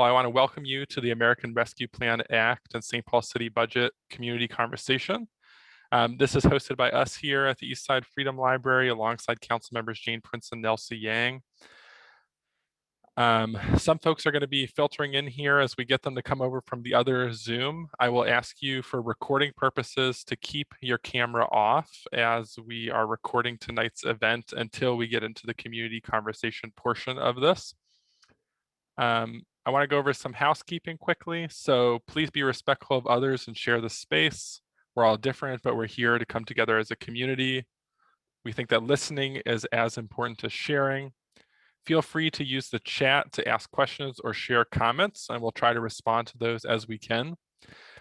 I want to welcome you to the American Rescue Plan Act and St. Paul City Budget Community Conversation. This is hosted by us here at the Eastside Freedom Library alongside Councilmembers Jane Prince and Nelsie Yang. Some folks are going to be filtering in here as we get them to come over from the other Zoom. I will ask you for recording purposes to keep your camera off as we are recording tonight's event until we get into the community conversation portion of this. I want to go over some housekeeping quickly. So please be respectful of others and share the space. We're all different, but we're here to come together as a community. We think that listening is as important as sharing. Feel free to use the chat to ask questions or share comments, and we'll try to respond to those as we can.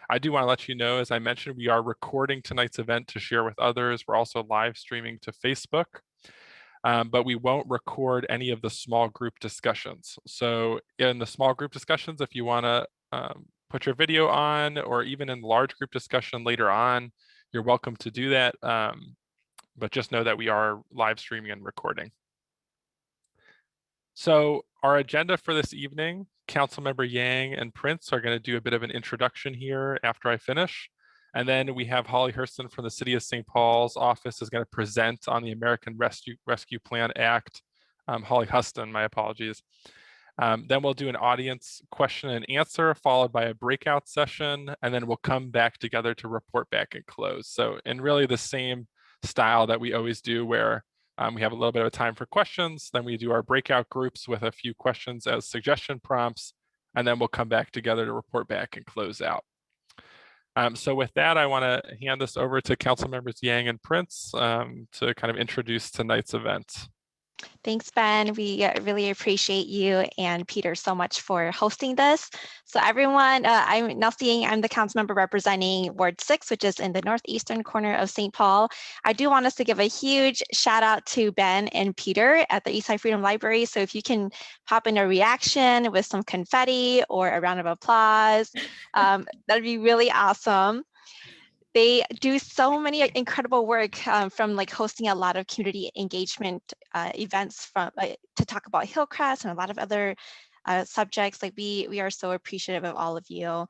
I do want to let you know, as I mentioned, we are recording tonight's event to share with others. We're also live streaming to Facebook. But we won't record any of the small group discussions. So in the small group discussions, if you want to put your video on, or even in large group discussion later on, you're welcome to do that. But just know that we are live streaming and recording. So our agenda for this evening, Councilmember Yang and Prince are going to do a bit of an introduction here after I finish. And then we have Holly Hurston from the City of St. Paul's office is going to present on the American Rescue Plan Act. Holly Huston, my apologies. Then we'll do an audience question and answer followed by a breakout session. And then we'll come back together to report back and close. So in really the same style that we always do, where we have a little bit of time for questions. Then we do our breakout groups with a few questions as suggestion prompts. And then we'll come back together to report back and close out. So with that, I want to hand this over to Councilmembers Yang and Prince to kind of introduce tonight's event. Thanks, Ben. We really appreciate you and Peter so much for hosting this. So everyone, I'm Nelsie Yang. I'm the council member representing Ward 6, which is in the northeastern corner of St. Paul. I do want us to give a huge shout out to Ben and Peter at the Eastside Freedom Library. So if you can pop in a reaction with some confetti or a round of applause, that'd be really awesome. They do so many incredible work from like hosting a lot of community engagement events from to talk about Hillcrest and a lot of other subjects. Like we are so appreciative of all of you.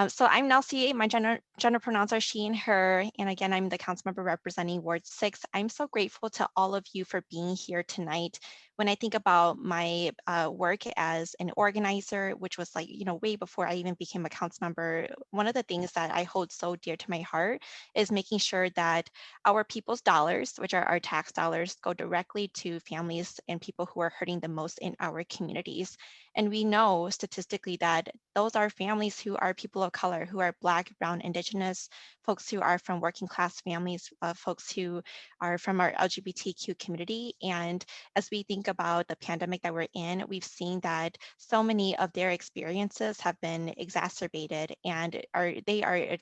So I'm Nelsie, my gender pronouns are she and her, and again, I'm the council member representing Ward 6. I'm so grateful to all of you for being here tonight. When I think about my work as an organizer, which was like, way before I even became a council member, one of the things that I hold so dear to my heart is making sure that our people's dollars, which are our tax dollars, go directly to families and people who are hurting the most in our communities. And we know statistically that those are families who are people of color, who are Black, Brown, Indigenous, folks who are from working class families, folks who are from our LGBTQ community. And as we think about the pandemic that we're in, we've seen that so many of their experiences have been exacerbated, and they are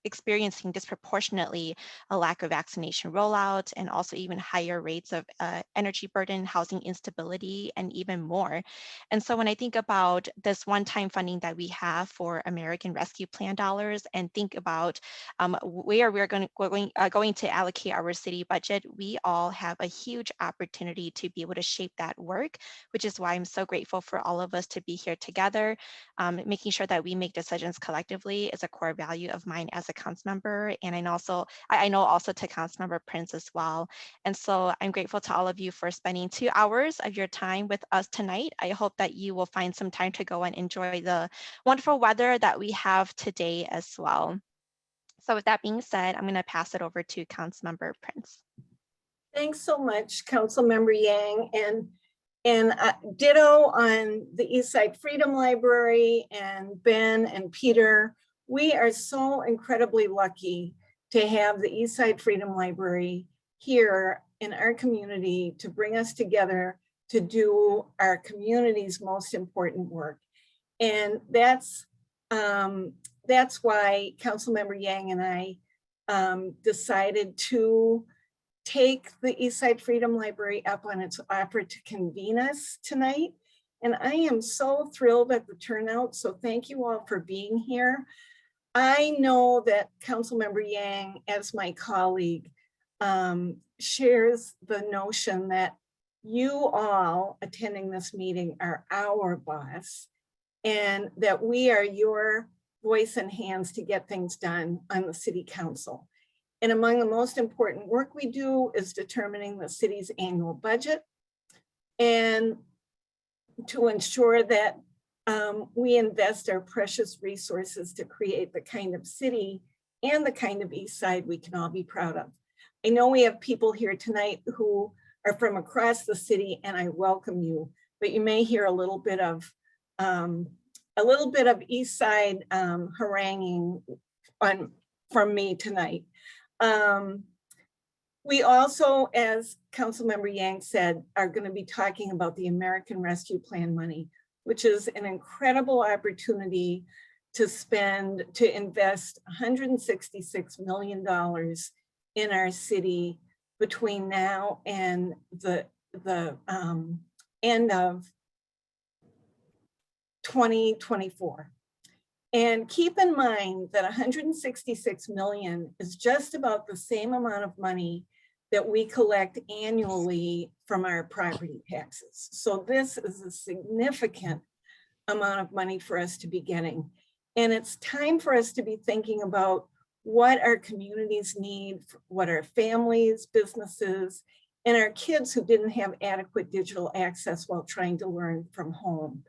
experiencing disproportionately a lack of vaccination rollout, and also even higher rates of energy burden, housing instability, and even more. And so when I think about this one-time funding that we have for American Rescue Plan dollars, and think about where we're going to allocate our city budget, we all have a huge opportunity to be able to shape that work, which is why I'm so grateful for all of us to be here together. Making sure that we make decisions collectively is a core value of mine as a council member, and I know also to council member Prince as well. And so I'm grateful to all of you for spending 2 hours of your time with us tonight. I hope that you will find some time to go and enjoy the wonderful weather that we have today as well. So with that being said, I'm going to pass it over to Councilmember Prince. Thanks so much, Councilmember Yang, and ditto on the Eastside Freedom Library and Ben and Peter. We are so incredibly lucky to have the Eastside Freedom Library here in our community to bring us together to do our community's most important work. And that's why Councilmember Yang and I decided to take the Eastside Freedom Library up on its offer to convene us tonight. And I am so thrilled at the turnout. So thank you all for being here. I know that Councilmember Yang, as my colleague, shares the notion that you all attending this meeting are our boss. and that we are your voice and hands to get things done on the city council. And among the most important work we do is determining the city's annual budget and to ensure that we invest our precious resources to create the kind of city and the kind of East Side we can all be proud of. I know we have people here tonight who are from across the city, and I welcome you, but you may hear a little bit of East Side haranguing from me tonight. We also, as Councilmember Yang said, are going to be talking about the American Rescue Plan money, which is an incredible opportunity to invest $166 million in our city between now and the end of 2024. And keep in mind that 166 million is just about the same amount of money that we collect annually from our property taxes. So this is a significant amount of money for us to be getting. And it's time for us to be thinking about what our communities need, what our families, businesses, and our kids who didn't have adequate digital access while trying to learn from home.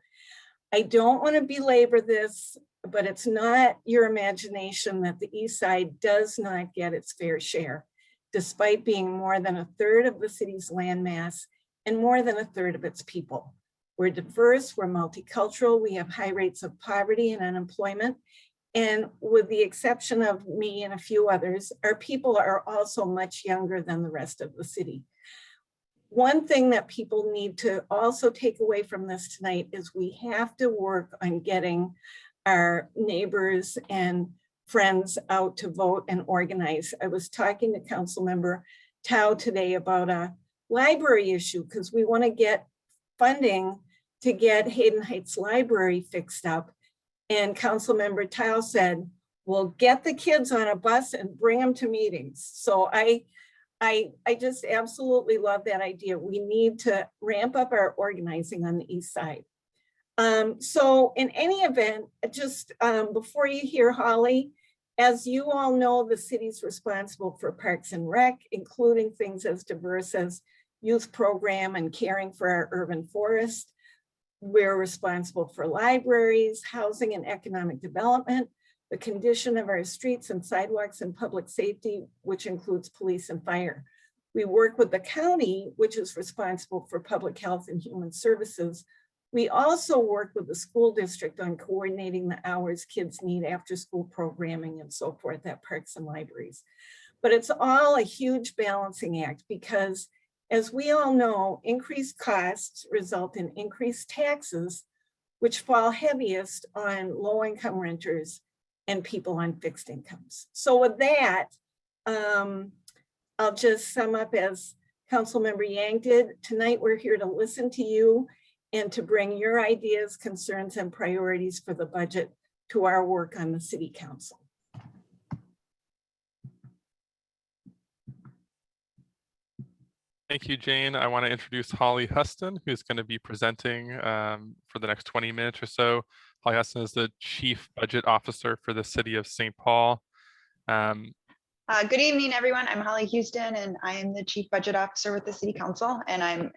I don't want to belabor this, but it's not your imagination that the East Side does not get its fair share, despite being more than a third of the city's landmass and more than a third of its people. We're diverse, we're multicultural, we have high rates of poverty and unemployment, and with the exception of me and a few others, our people are also much younger than the rest of the city. One thing that people need to also take away from this tonight is we have to work on getting our neighbors and friends out to vote and organize. I was talking to Councilmember Tao today about a library issue because we want to get funding to get Hayden Heights Library fixed up. And Councilmember Tao said, well, get the kids on a bus and bring them to meetings. So I just absolutely love that idea. We need to ramp up our organizing on the East Side. So in any event, just before you hear Holly, as you all know, the city's responsible for Parks and Rec, including things as diverse as youth program and caring for our urban forest. We're responsible for libraries, housing and economic development, the condition of our streets and sidewalks and public safety, which includes police and fire. We work with the county, which is responsible for public health and human services. We also work with the school district on coordinating the hours kids need after school programming and so forth at parks and libraries. But it's all a huge balancing act because, as we all know, increased costs result in increased taxes, which fall heaviest on low-income renters and people on fixed incomes. So with that, I'll just sum up as Councilmember Yang did. Tonight, we're here to listen to you and to bring your ideas, concerns, and priorities for the budget to our work on the City Council. Thank you, Jane. I want to introduce Holly Huston, who's going to be presenting for the next 20 minutes or so. Holly Huston is the Chief Budget Officer for the City of St. Paul. Good evening, everyone. I'm Holly Houston, and I am the Chief Budget Officer with the City Council, and I'm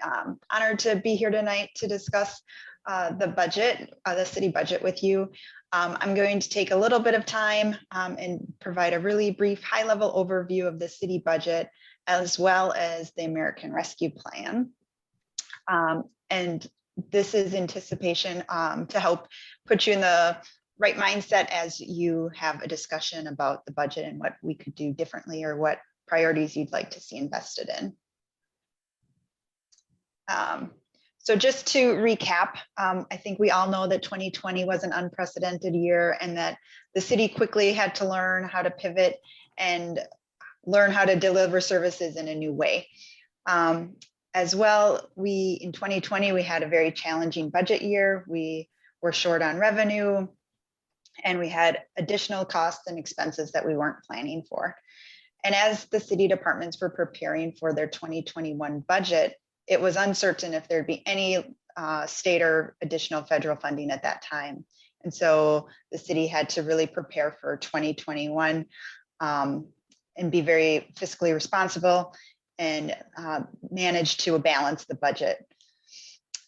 honored to be here tonight to discuss the budget, the city budget with you. I'm going to take a little bit of time and provide a really brief high-level overview of the city budget, as well as the American Rescue Plan. And this is anticipation to help put you in the right mindset as you have a discussion about the budget and what we could do differently or what priorities you'd like to see invested in. So just to recap, I think we all know that 2020 was an unprecedented year and that the city quickly had to learn how to pivot and learn how to deliver services in a new way. As well, in 2020, we had a very challenging budget year. We were short on revenue, and we had additional costs and expenses that we weren't planning for. And as the city departments were preparing for their 2021 budget, it was uncertain if there'd be any state or additional federal funding at that time. And so the city had to really prepare for 2021 and be very fiscally responsible and manage to balance the budget.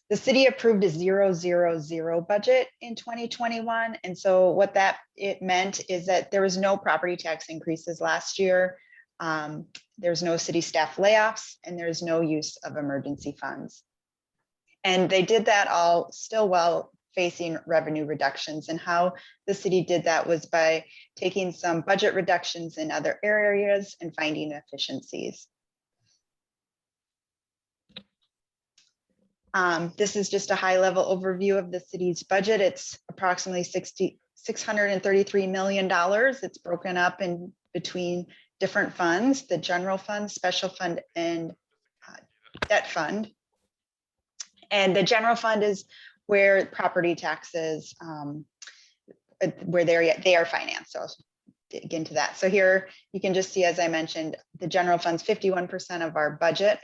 The city approved a 0-0-0 budget in 2021. And so what it meant is that there was no property tax increases last year. There's no city staff layoffs, and there's no use of emergency funds. And they did that all still while facing revenue reductions. And how the city did that was by taking some budget reductions in other areas and finding efficiencies. This is just a high-level overview of the city's budget. It's approximately $633 million. It's broken up in between different funds: the general fund, special fund, and debt fund. And the general fund is where property taxes, where they are financed. So I'll dig into that. So here you can just see, as I mentioned, the general fund's 51% of our budget.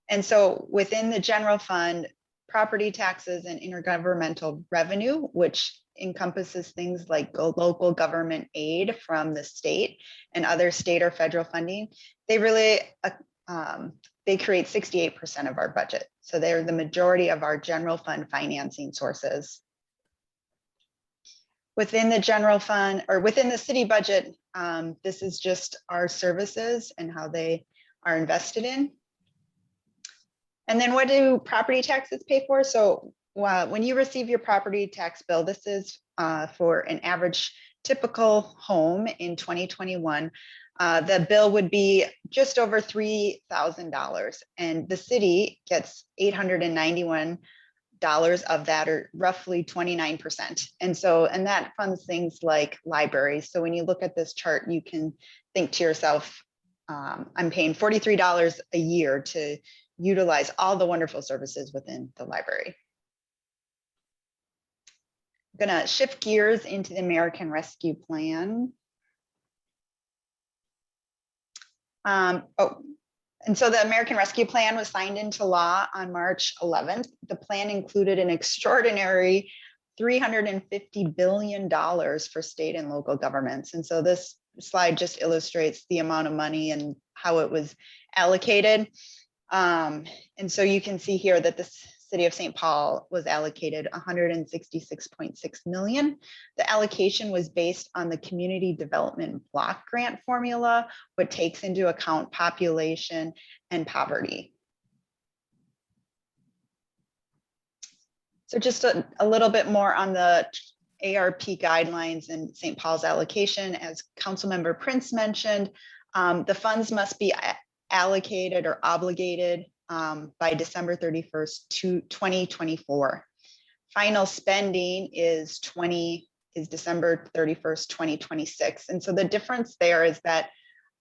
And so within the general fund, property taxes and intergovernmental revenue, which encompasses things like local government aid from the state and other state or federal funding, they really, they create 68% of our budget. So they're the majority of our general fund financing sources. Within the general fund, or within the city budget, this is just our services and how they are invested in. And then what do property taxes pay for? So when you receive your property tax bill, this is for an average typical home in 2021. The bill would be just over $3,000, and the city gets $891 of that, or roughly 29%. And that funds things like libraries. So when you look at this chart, you can think to yourself, I'm paying $43 a year to utilize all the wonderful services within the library. I'm gonna shift gears into the American Rescue Plan. And so the American Rescue Plan was signed into law on March 11th. The plan included an extraordinary $350 billion for state and local governments. And so this slide just illustrates the amount of money and how it was allocated. And so you can see here that the city of St. Paul was allocated $166.6 million. The allocation was based on the community development block grant formula, which takes into account population and poverty. So just a little bit more on the ARP guidelines and St. Paul's allocation. As Councilmember Prince mentioned, the funds must be allocated or obligated by December 31st, 2024. Final spending is December 31st, 2026. And so the difference there is that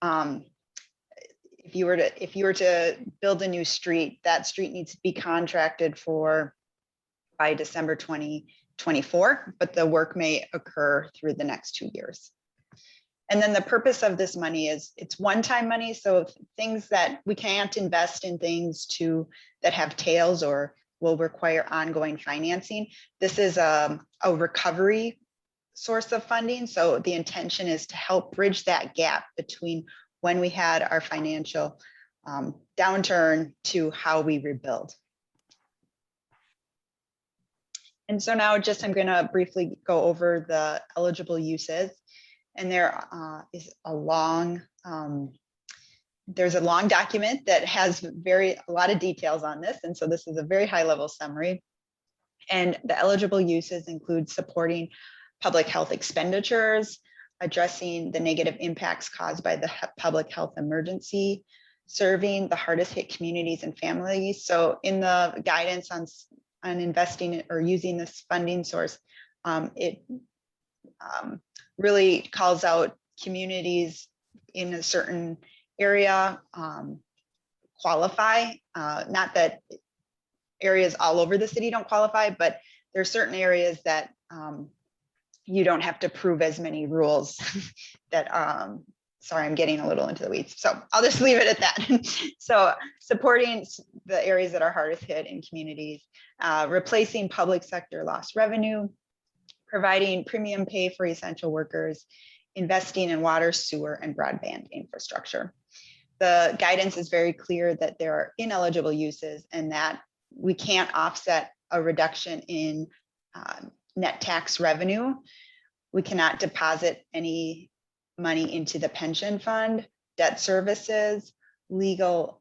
if you were to build a new street, that street needs to be contracted for by December 2024, but the work may occur through the next 2 years. And then the purpose of this money is it's one-time money. So things that we can't invest in things that have tails or will require ongoing financing. This is a recovery source of funding. So the intention is to help bridge that gap between when we had our financial downturn to how we rebuild. And so now I'm going to briefly go over the eligible uses. And there is there's a long document that has a lot of details on this. And so this is a very high level summary. And the eligible uses include supporting public health expenditures, addressing the negative impacts caused by the public health emergency, serving the hardest hit communities and families. So in the guidance on investing or using this funding source, it really calls out communities in a certain area qualify. Not that areas all over the city don't qualify, but there are certain areas that you don't have to prove as many rules that sorry, I'm getting a little into the weeds, so I'll just leave it at that. So supporting the areas that are hardest hit in communities, replacing public sector lost revenue, providing premium pay for essential workers, investing in water, sewer, and broadband infrastructure. The guidance is very clear that there are ineligible uses and that we can't offset a reduction in net tax revenue. We cannot deposit any money into the pension fund, debt services, legal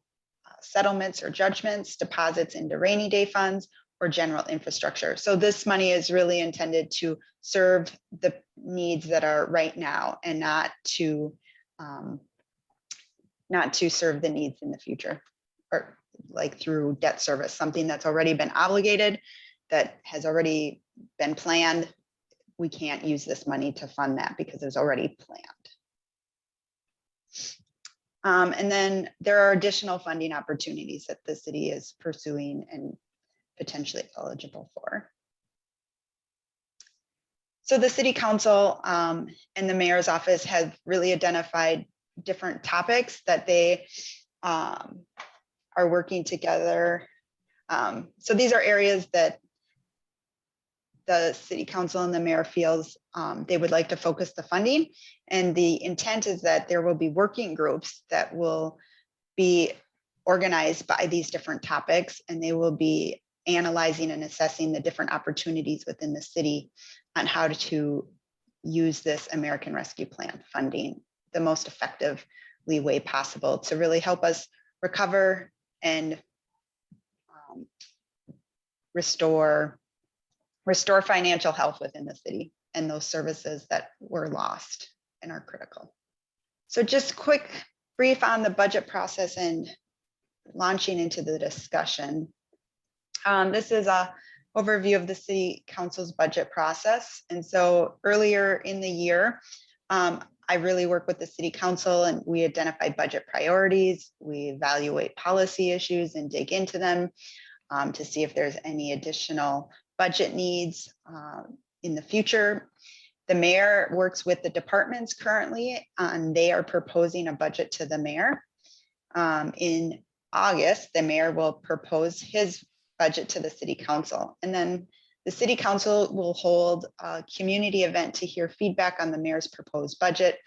settlements or judgments, deposits into rainy day funds, or general infrastructure. So this money is really intended to serve the needs that are right now and not to serve the needs in the future, or like through debt service, something that's already been obligated, that has already been planned. We can't use this money to fund that because it was already planned. And then there are additional funding opportunities that the city is pursuing and potentially eligible for. So the city council and the mayor's office have really identified different topics that they are working together. So these are areas that the city council and the mayor feels they would like to focus the funding. And the intent is that there will be working groups that will be organized by these different topics, and they will be analyzing and assessing the different opportunities within the city on how to use this American Rescue Plan funding the most effectively way possible to really help us recover and restore financial health within the city and those services that were lost and are critical. So just quick brief on the budget process and launching into the discussion. This is an overview of the city council's budget process. And so earlier in the year, I really work with the city council and we identify budget priorities, we evaluate policy issues and dig into them to see if there's any additional budget needs in the future. The mayor works with the departments currently, and they are proposing a budget to the mayor. In August, the mayor will propose his budget to the city council, and then the city council will hold a community event to hear feedback on the mayor's proposed budget.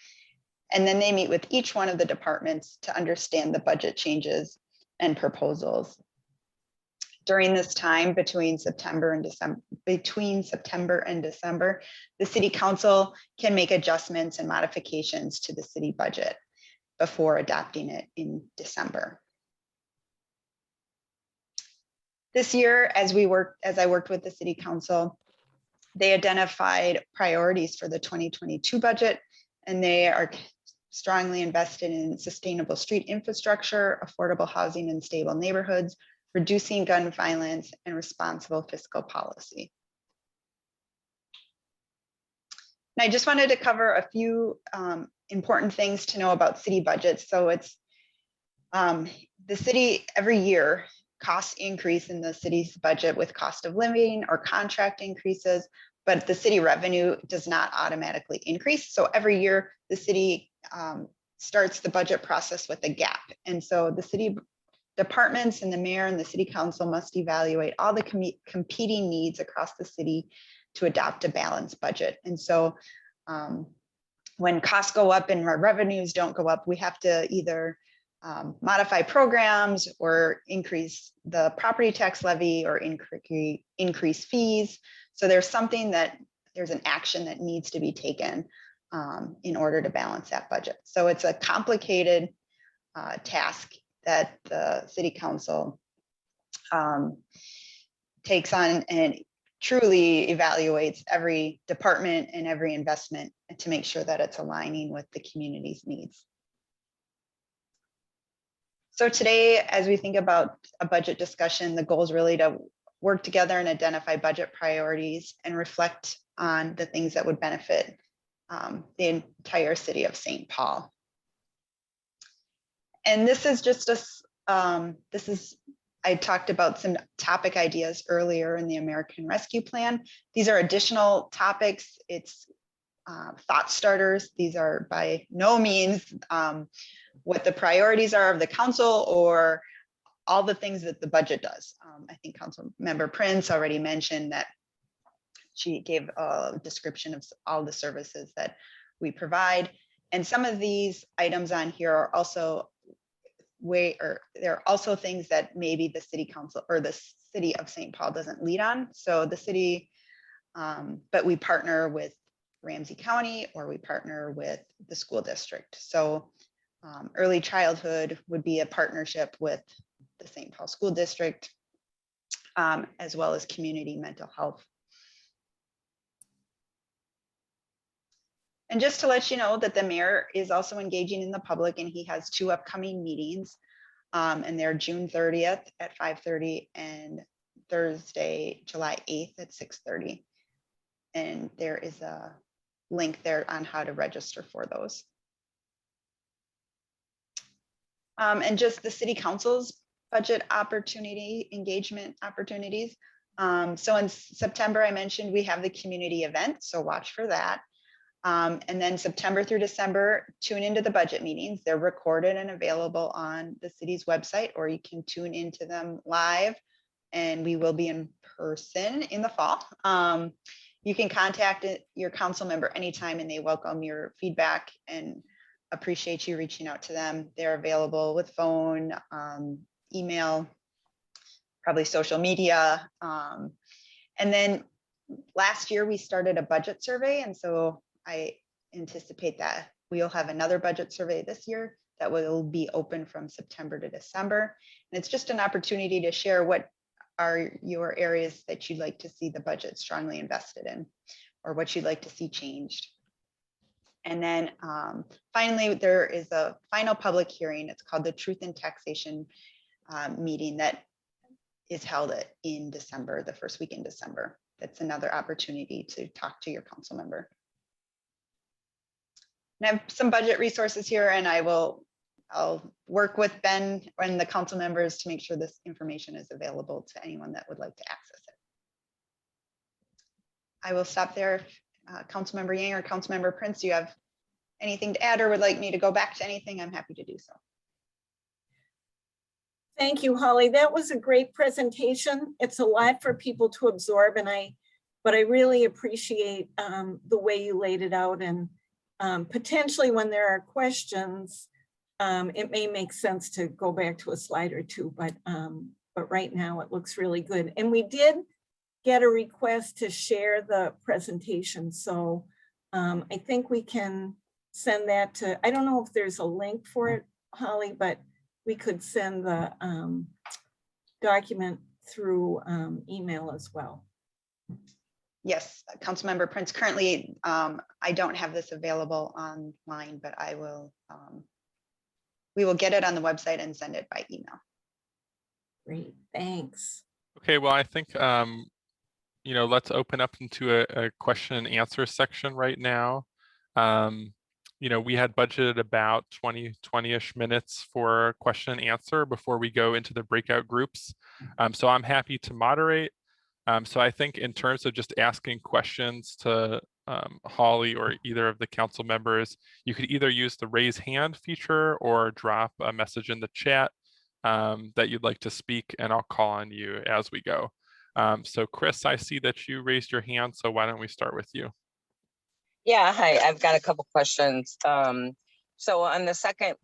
And then they meet with each one of the departments to understand the budget changes and proposals. During this time between September and December, the city council can make adjustments and modifications to the city budget before adopting it in December. This year, as I worked with the city council, they identified priorities for the 2022 budget, and they are strongly invested in sustainable street infrastructure, affordable housing and stable neighborhoods, reducing gun violence, and responsible fiscal policy. And I just wanted to cover a few important things to know about city budgets. So it's the city every year, costs increase in the city's budget with cost of living or contract increases, but the city revenue does not automatically increase. So every year the city starts the budget process with a gap. And so the city departments and the mayor and the city council must evaluate all the competing needs across the city to adopt a balanced budget. And so when costs go up and our revenues don't go up, we have to either modify programs or increase the property tax levy or increase fees. So there's an action that needs to be taken in order to balance that budget. So it's a complicated task that the city council takes on and truly evaluates every department and every investment to make sure that it's aligning with the community's needs. So today, as we think about a budget discussion, the goal is really to work together and identify budget priorities and reflect on the things that would benefit the entire city of St. Paul. And this is just I talked about some topic ideas earlier in the American Rescue Plan. These are additional topics. It's thought starters. These are by no means what the priorities are of the council or all the things that the budget does. I think Councilmember Prince already mentioned that she gave a description of all the services that we provide. And some of these items on here are also there are also things that maybe the city council or the city of St. Paul doesn't lead on. So the city, but we partner with Ramsey County or we partner with the school district. So early childhood would be a partnership with the St. Paul School District, as well as community mental health. And just to let you know that the mayor is also engaging in the public, and he has 2 upcoming meetings, and they're June 30th at 5:30 and Thursday, July 8th at 6:30. And there is a link there on how to register for those. And just the city council's budget opportunity, engagement opportunities. So in September, I mentioned we have the community event, so watch for that. And then September through December, tune into the budget meetings. They're recorded and available on the city's website, or you can tune into them live, and we will be in person in the fall. You can contact your council member anytime, and they welcome your feedback and appreciate you reaching out to them. They're available with phone, email, probably social media. And then last year we started a budget survey, and so I anticipate that we'll have another budget survey this year that will be open from September to December. And it's just an opportunity to share what are your areas that you'd like to see the budget strongly invested in, or what you'd like to see changed. And then finally, there is a final public hearing. It's called the Truth in Taxation meeting that is held in December, the first week in December. That's another opportunity to talk to your council member. And I have some budget resources here, and I'll work with Ben and the council members to make sure this information is available to anyone that would like to access it. I will stop there. Councilmember Yang or Councilmember Prince, do you have anything to add or would like me to go back to anything? I'm happy to do so. Thank you, Holly. That was a great presentation. It's a lot for people to absorb, but I really appreciate the way you laid it out, and potentially when there are questions, it may make sense to go back to a slide or two, but right now it looks really good. And we did get a request to share the presentation, so I think we can send that to, I don't know if there's a link for it, Holly, but we could send the document through email as well. Yes, Councilmember Prince, currently I don't have this available online, but I will, we will get it on the website and send it by email. Great, thanks. Okay, well, I think, let's open up into a question and answer section right now. We had budgeted about 20-ish minutes for question and answer before we go into the breakout groups. So I'm happy to moderate. So I think in terms of just asking questions to Holly or either of the council members, you could either use the raise hand feature or drop a message in the chat that you'd like to speak, and I'll call on you as we go. So Chris, I see that you raised your hand, so why don't we start with you? Yeah, hi, I've got a couple questions. So on the second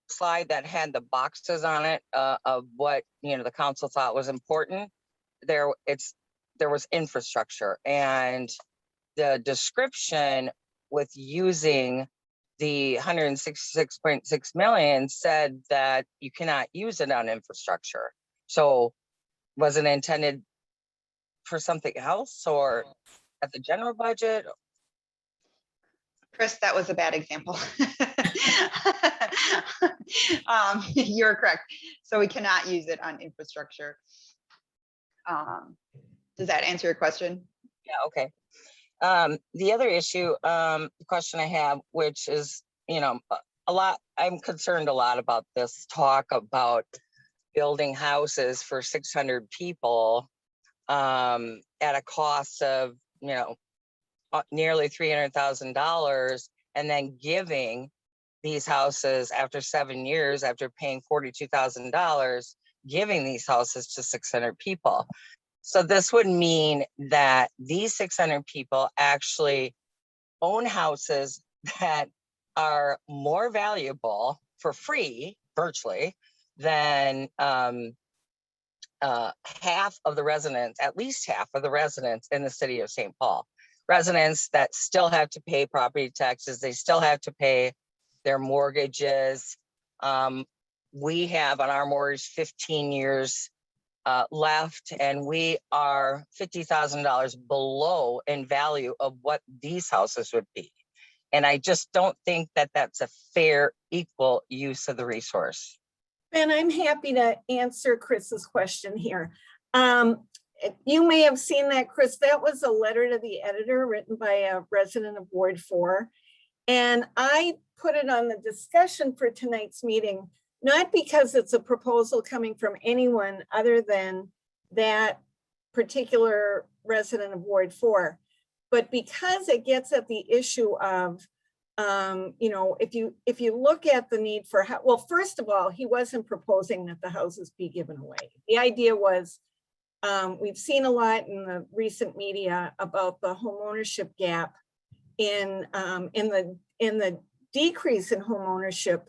slide that had the boxes on it of what the council thought was important, there was infrastructure, and the description with using the 166.6 million said that you cannot use it on infrastructure. So was it intended for something else or at the general budget? Chris, that was a bad example. You're correct. So we cannot use it on infrastructure. Does that answer your question? Yeah, okay. The other issue, question I have, which is, I'm concerned a lot about this talk about building houses for 600 people at a cost of, nearly $300,000 and then giving these houses after 7 years, after paying $42,000, giving these houses to 600 people. So this would mean that these 600 people actually own houses that are more valuable for free, virtually, than half of the residents, at least half of the residents in the city of St. Paul. Residents that still have to pay property taxes, they still have to pay their mortgages. We have on our mortgage 15 years left, and we are $50,000 below in value of what these houses would be. And I just don't think that that's a fair, equal use of the resource. Ben, I'm happy to answer Chris's question here. You may have seen that, Chris. That was a letter to the editor written by a resident of Ward 4. And I put it on the discussion for tonight's meeting, not because it's a proposal coming from anyone other than that particular resident of Ward 4, but because it gets at the issue of, you know, if you look at the need for, well, first of all, he wasn't proposing that the houses be given away. The idea was, we've seen a lot in the recent media about the homeownership gap in the decrease in homeownership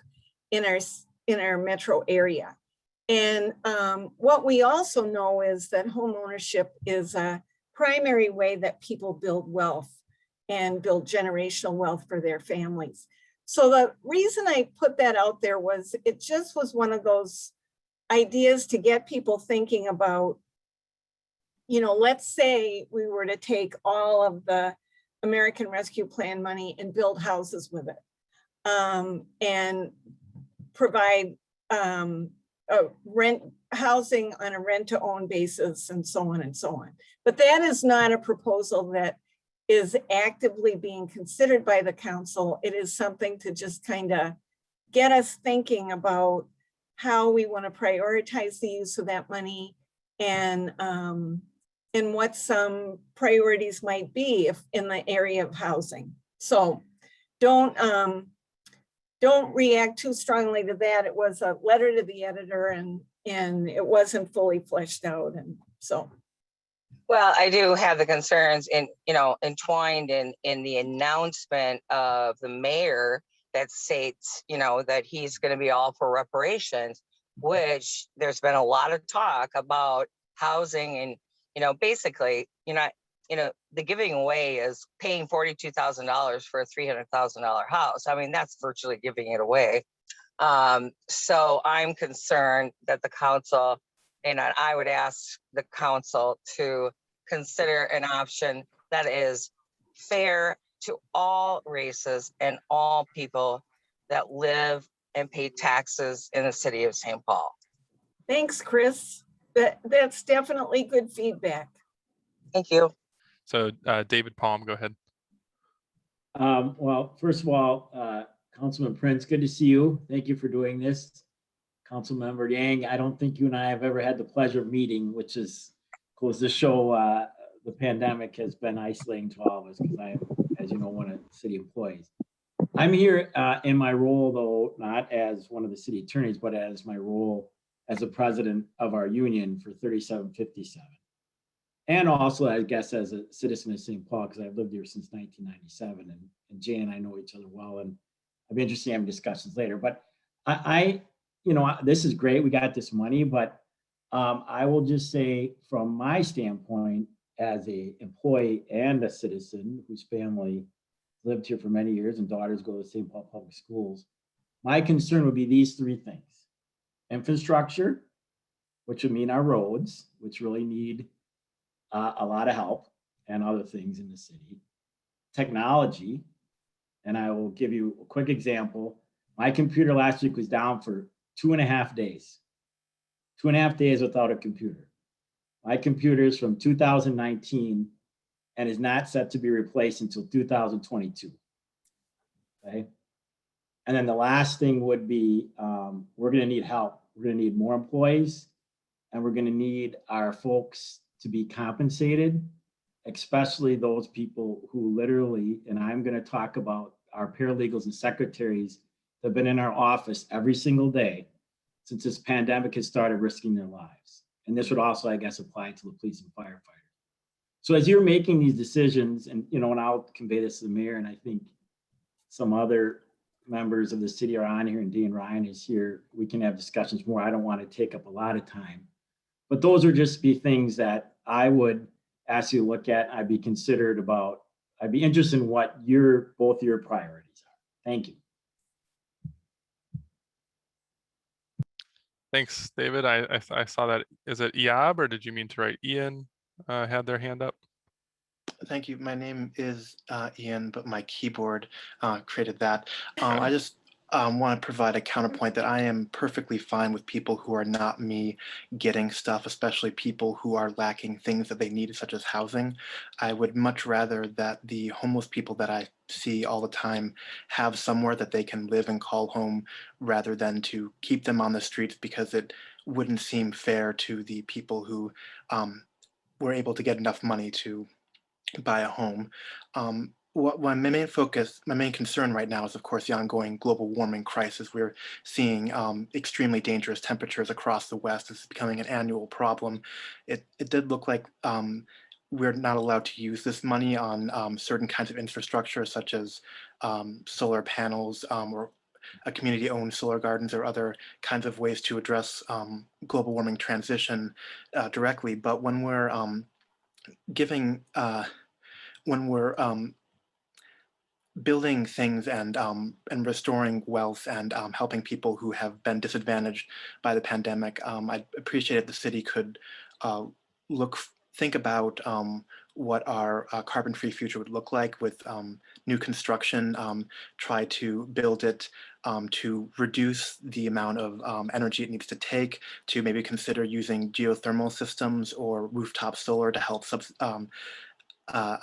in our metro area. And what we also know is that homeownership is a primary way that people build wealth and build generational wealth for their families. So the reason I put that out there was it just was one of those ideas to get people thinking about, you know, let's say we were to take all of the American Rescue Plan money and build houses with it, and provide rent housing on a rent-to-own basis, and so on and so on. But that is not a proposal that is actively being considered by the council. It is something to just kind of get us thinking about how we want to prioritize the use of that money, and what some priorities might be if in the area of housing. So don't react too strongly to that. It was a letter to the editor, and it wasn't fully fleshed out, and so. Well, I do have the concerns entwined in the announcement of the mayor that states, that he's going to be all for reparations, which there's been a lot of talk about housing, and, basically, the giving away is paying $42,000 for a $300,000 house. I mean, that's virtually giving it away. So I'm concerned that the council, and I would ask the council to consider an option that is fair to all races and all people that live and pay taxes in the city of St. Paul. Thanks, Chris. That's definitely good feedback. Thank you. So David Palm, go ahead. Well, first of all, Councilman Prince, good to see you. Thank you for doing this. Councilmember Yang, I don't think you and I have ever had the pleasure of meeting, which is, goes to show the pandemic has been isolating to all of us, because I am, as you know, one of the city employees. I'm here in my role, though, not as one of the city attorneys, but as my role as the president of our union for 3757. And also, I guess, as a citizen of St. Paul, because I've lived here since 1997, and Jane and I know each other well, and I'd be interested in having discussions later. But this is great. We got this money, but I will just say, from my standpoint, as a employee and a citizen whose family lived here for many years and daughters go to St. Paul Public Schools, my concern would be these three things: infrastructure, which would mean our roads, which really need a lot of help, and other things in the city. Technology, and I will give you a quick example. My computer last week was down for 2.5 days. 2.5 days without a computer. My computer is from 2019 and is not set to be replaced until 2022. Okay. And then the last thing would be, we're going to need help. We're going to need more employees, and we're going to need our folks to be compensated especially those people who literally, and I'm going to talk about our paralegals and secretaries that have been in our office every single day since this pandemic has started, risking their lives. And this would also, I guess, apply to the police and firefighters. So as you're making these decisions, and and I'll convey this to the mayor, and I think some other members of the city are on here, and Dean Ryan is here, we can have discussions more. I don't want to take up a lot of time, but those would just be things that I would ask you to look at. I'd be interested in what both your priorities are. Thank you. Thanks, David. I saw that. Is it Iab, or did you mean to write Ian had their hand up? Thank you. My name is Ian, but my keyboard created that. I just want to provide a counterpoint that I am perfectly fine with people who are not me getting stuff, especially people who are lacking things that they need, such as housing. I would much rather that the homeless people that I see all the time have somewhere that they can live and call home, rather than to keep them on the streets, because it wouldn't seem fair to the people who were able to get enough money to buy a home. What my main concern right now is, of course, the ongoing global warming crisis. We're seeing extremely dangerous temperatures across the West. This is becoming an annual problem. It did look like we're not allowed to use this money on certain kinds of infrastructure, such as solar panels or community-owned solar gardens, or other kinds of ways to address global warming transition directly. But when we're building things and restoring wealth and helping people who have been disadvantaged by the pandemic, I'd appreciate if the city could think about what our carbon-free future would look like with new construction. Try to build it to reduce the amount of energy it needs to take, to maybe consider using geothermal systems or rooftop solar to help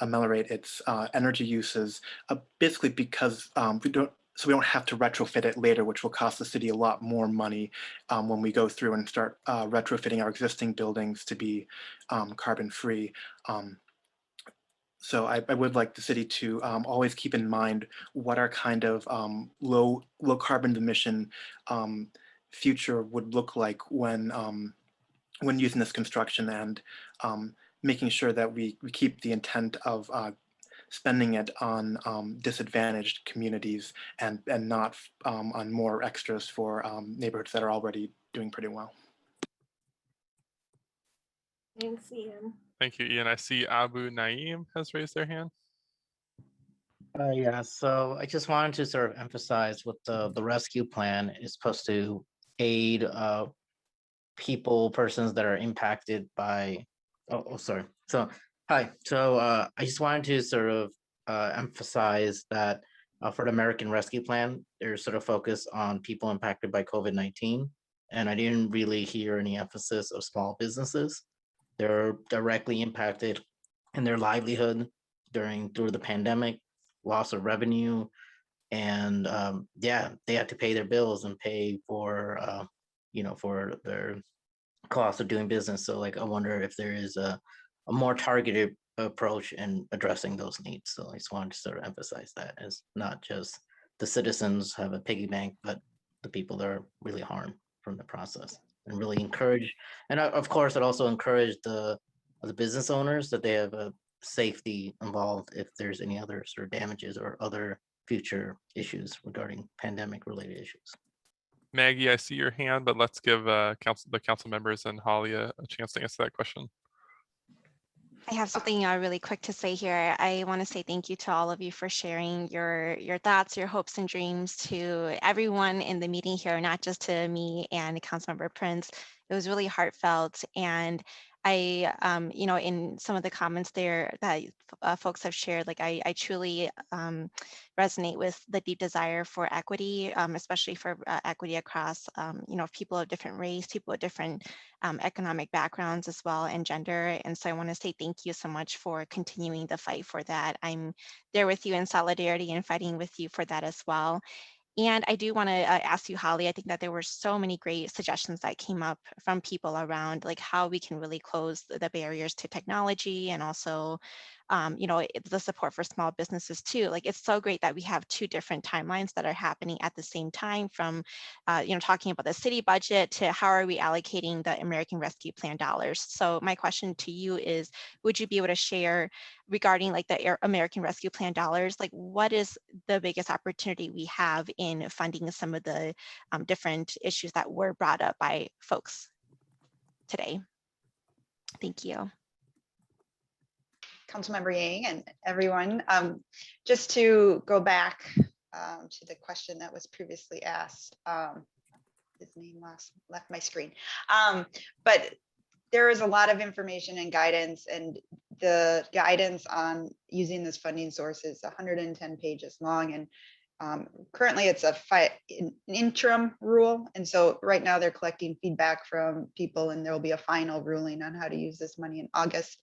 ameliorate its energy uses, basically because we don't have to retrofit it later, which will cost the city a lot more money when we go through and start retrofitting our existing buildings to be carbon free. So I would like the city to always keep in mind what our kind of low carbon emission future would look like when using this construction, and making sure that we keep the intent of spending it on disadvantaged communities, and not on more extras for neighborhoods that are already doing pretty well. Thanks, Ian. Thank you, Ian. I see Abu Naeem has raised their hand. Yeah, so I just wanted to sort of emphasize what the rescue plan is supposed to aid persons that are impacted by, sorry. So, hi. So I just wanted to sort of emphasize that for the American Rescue Plan, there's sort of focus on people impacted by COVID-19. And I didn't really hear any emphasis of small businesses. They're directly impacted in their livelihood through the pandemic, loss of revenue, and yeah, they have to pay their bills and pay for for their cost of doing business. So like, I wonder if there is a more targeted approach in addressing those needs. So I just wanted to sort of emphasize that, as not just the citizens have a piggy bank, but the people that are really harmed from the process, and really encourage. And of course, it also encouraged the business owners that they have a safety involved if there's any other sort of damages or other future issues regarding pandemic related issues. Maggie, I see your hand, but let's give the council members and Holly a chance to answer that question. I have something really quick to say here. I want to say thank you to all of you for sharing your thoughts, your hopes and dreams, to everyone in the meeting here, not just to me and Councilmember Prince. It was really heartfelt, and I, in some of the comments there that folks have shared, like I truly resonate with the deep desire for equity, especially for equity across, people of different race, people of different economic backgrounds as well, and gender. And so I want to say thank you so much for continuing the fight for that. I'm there with you in solidarity and fighting with you for that as well. And I do want to ask you, Holly, I think that there were so many great suggestions that came up from people around like how we can really close the barriers to technology, and also, you know, the support for small businesses too. Like, it's so great that we have two different timelines that are happening at the same time, from, you know, talking about the city budget to how are we allocating the American Rescue Plan dollars. So my question to you is, would you be able to share regarding like the American Rescue Plan dollars, like what is the biggest opportunity we have in funding some of the different issues that were brought up by folks today? Thank you. Councilmember Yang and everyone. Just to go back to the question that was previously asked. His name left my screen. But there is a lot of information and guidance, and the guidance on using this funding source is 110 pages long. And currently it's an interim rule. And so right now they're collecting feedback from people, and there will be a final ruling on how to use this money in August.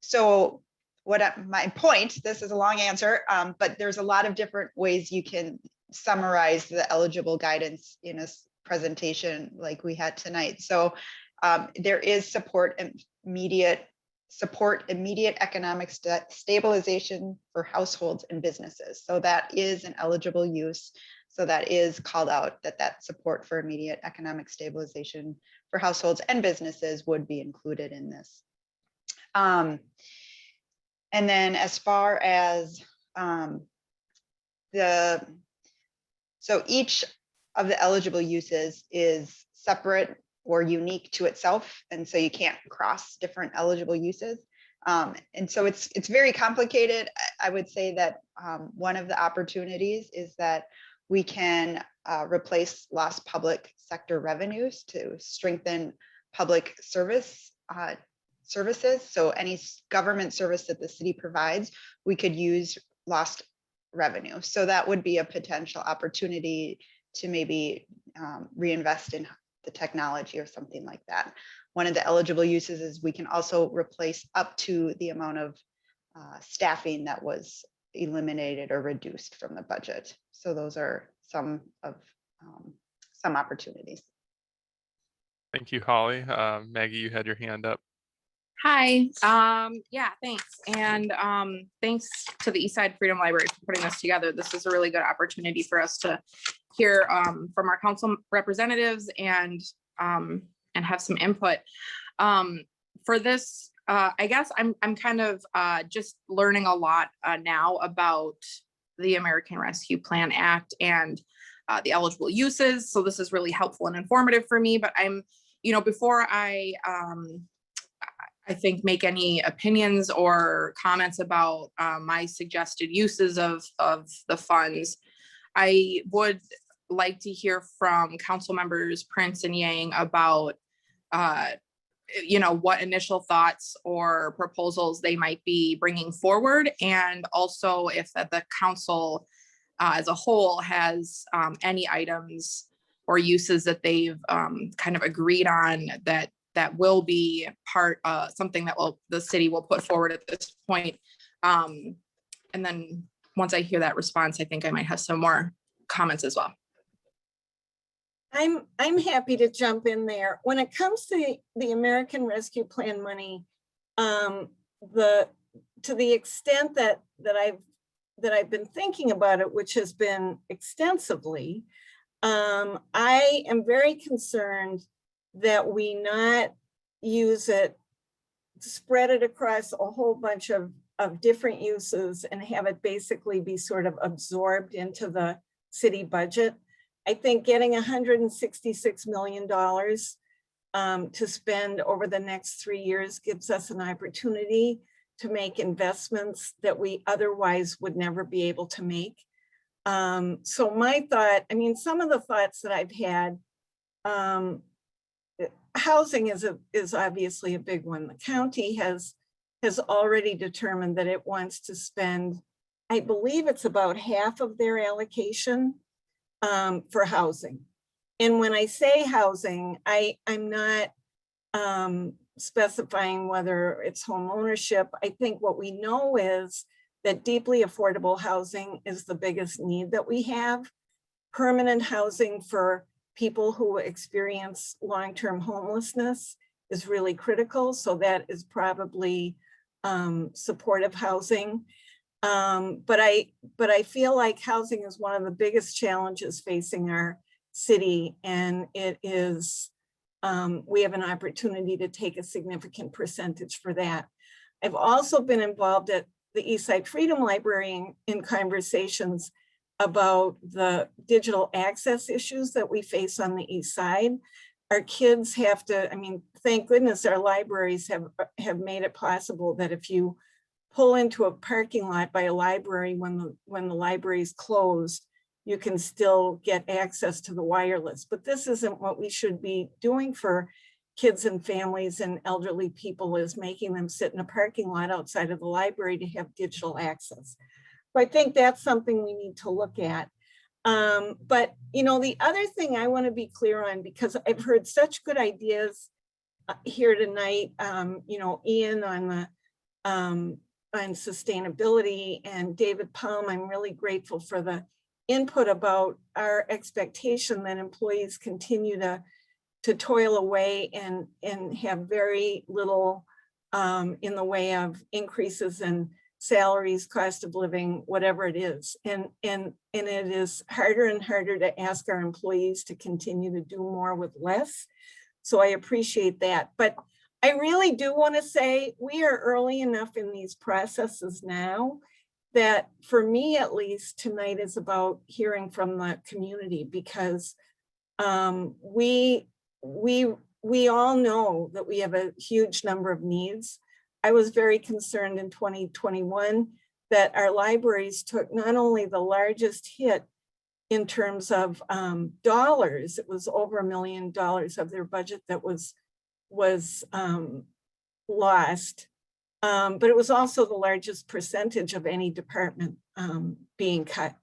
So my point, this is a long answer, but there's a lot of different ways you can summarize the eligible guidance in a presentation like we had tonight. So there is support immediate economic stabilization for households and businesses. So that is an eligible use. So that is called out, that support for immediate economic stabilization for households and businesses would be included in this. And then as far as so each of the eligible uses is separate or unique to itself. And so you can't cross different eligible uses. And so it's very complicated. I would say that one of the opportunities is that we can replace lost public sector revenues to strengthen public services. So any government service that the city provides, we could use lost revenue. So that would be a potential opportunity to maybe reinvest in the technology or something like that. One of the eligible uses is we can also replace up to the amount of staffing that was eliminated or reduced from the budget. So those are some opportunities. Thank you, Holly. Maggie, you had your hand up. Hi, yeah, thanks. And thanks to the Eastside Freedom Library for putting this together. This is a really good opportunity for us to hear from our council representatives and have some input. For this, I guess I'm kind of just learning a lot now about the American Rescue Plan Act and the eligible uses. So this is really helpful and informative for me, but I'm, you know, before I think make any opinions or comments about my suggested uses of the funds, I would like to hear from council members Prince and Yang about you know, what initial thoughts or proposals they might be bringing forward, and also if the council as a whole has any items or uses that they've kind of agreed on that will be part something that the city will put forward at this point. And then once I hear that response, I think I might have some more comments as well. I'm happy to jump in there. When it comes to the American Rescue Plan money, to the extent that I've been thinking about it, which has been extensively, I am very concerned that we not use it, spread it across a whole bunch of different uses and have it basically be sort of absorbed into the city budget. I think getting $166 million to spend over the next 3 years gives us an opportunity to make investments that we otherwise would never be able to make. So my thought, I mean, some of the thoughts that I've had, housing is obviously a big one. The county has already determined that it wants to spend, I believe it's about half of their allocation for housing. And when I say housing, I'm not specifying whether it's home ownership. I think what we know is that deeply affordable housing is the biggest need that we have. Permanent housing for people who experience long-term homelessness is really critical. So that is probably supportive housing. But I feel like housing is one of the biggest challenges facing our city, and it is, we have an opportunity to take a significant percentage for that. I've also been involved at the Eastside Freedom Library in conversations about the digital access issues that we face on the east side. Our kids have to, I mean, thank goodness our libraries have made it possible that if you pull into a parking lot by a library when the library is closed, you can still get access to the wireless. But this isn't what we should be doing for kids and families and elderly people, is making them sit in a parking lot outside of the library to have digital access. So I think that's something we need to look at. But you know, the other thing I want to be clear on, because I've heard such good ideas here tonight, you know, Ian on the on sustainability, and David Palm, I'm really grateful for the input about our expectation that employees continue to toil away and have very little in the way of increases in salaries, cost of living, whatever it is. And it is harder and harder to ask our employees to continue to do more with less. So I appreciate that. But I really do want to say we are early enough in these processes now that, for me at least, tonight is about hearing from the community, because we all know that we have a huge number of needs. I was very concerned in 2021 that our libraries took not only the largest hit in terms of dollars, it was over $1 million of their budget that was lost, but it was also the largest percentage of any department being cut.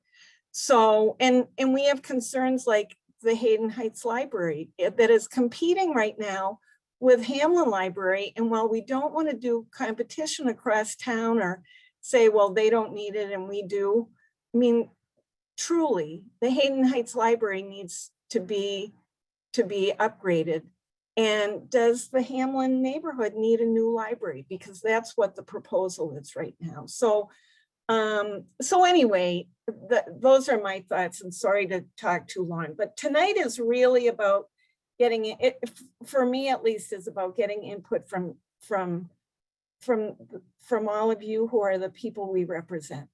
So, and we have concerns like the Hayden Heights Library that is competing right now with Hamlin Library. And while we don't want to do competition across town or say, well, they don't need it and we do, I mean, truly, the Hayden Heights Library needs to be upgraded. And does the Hamlin neighborhood need a new library? Because that's what the proposal is right now. So, so anyway, those are my thoughts, and sorry to talk too long, but tonight is really about getting it, for me at least, is about getting input from all of you who are the people we represent.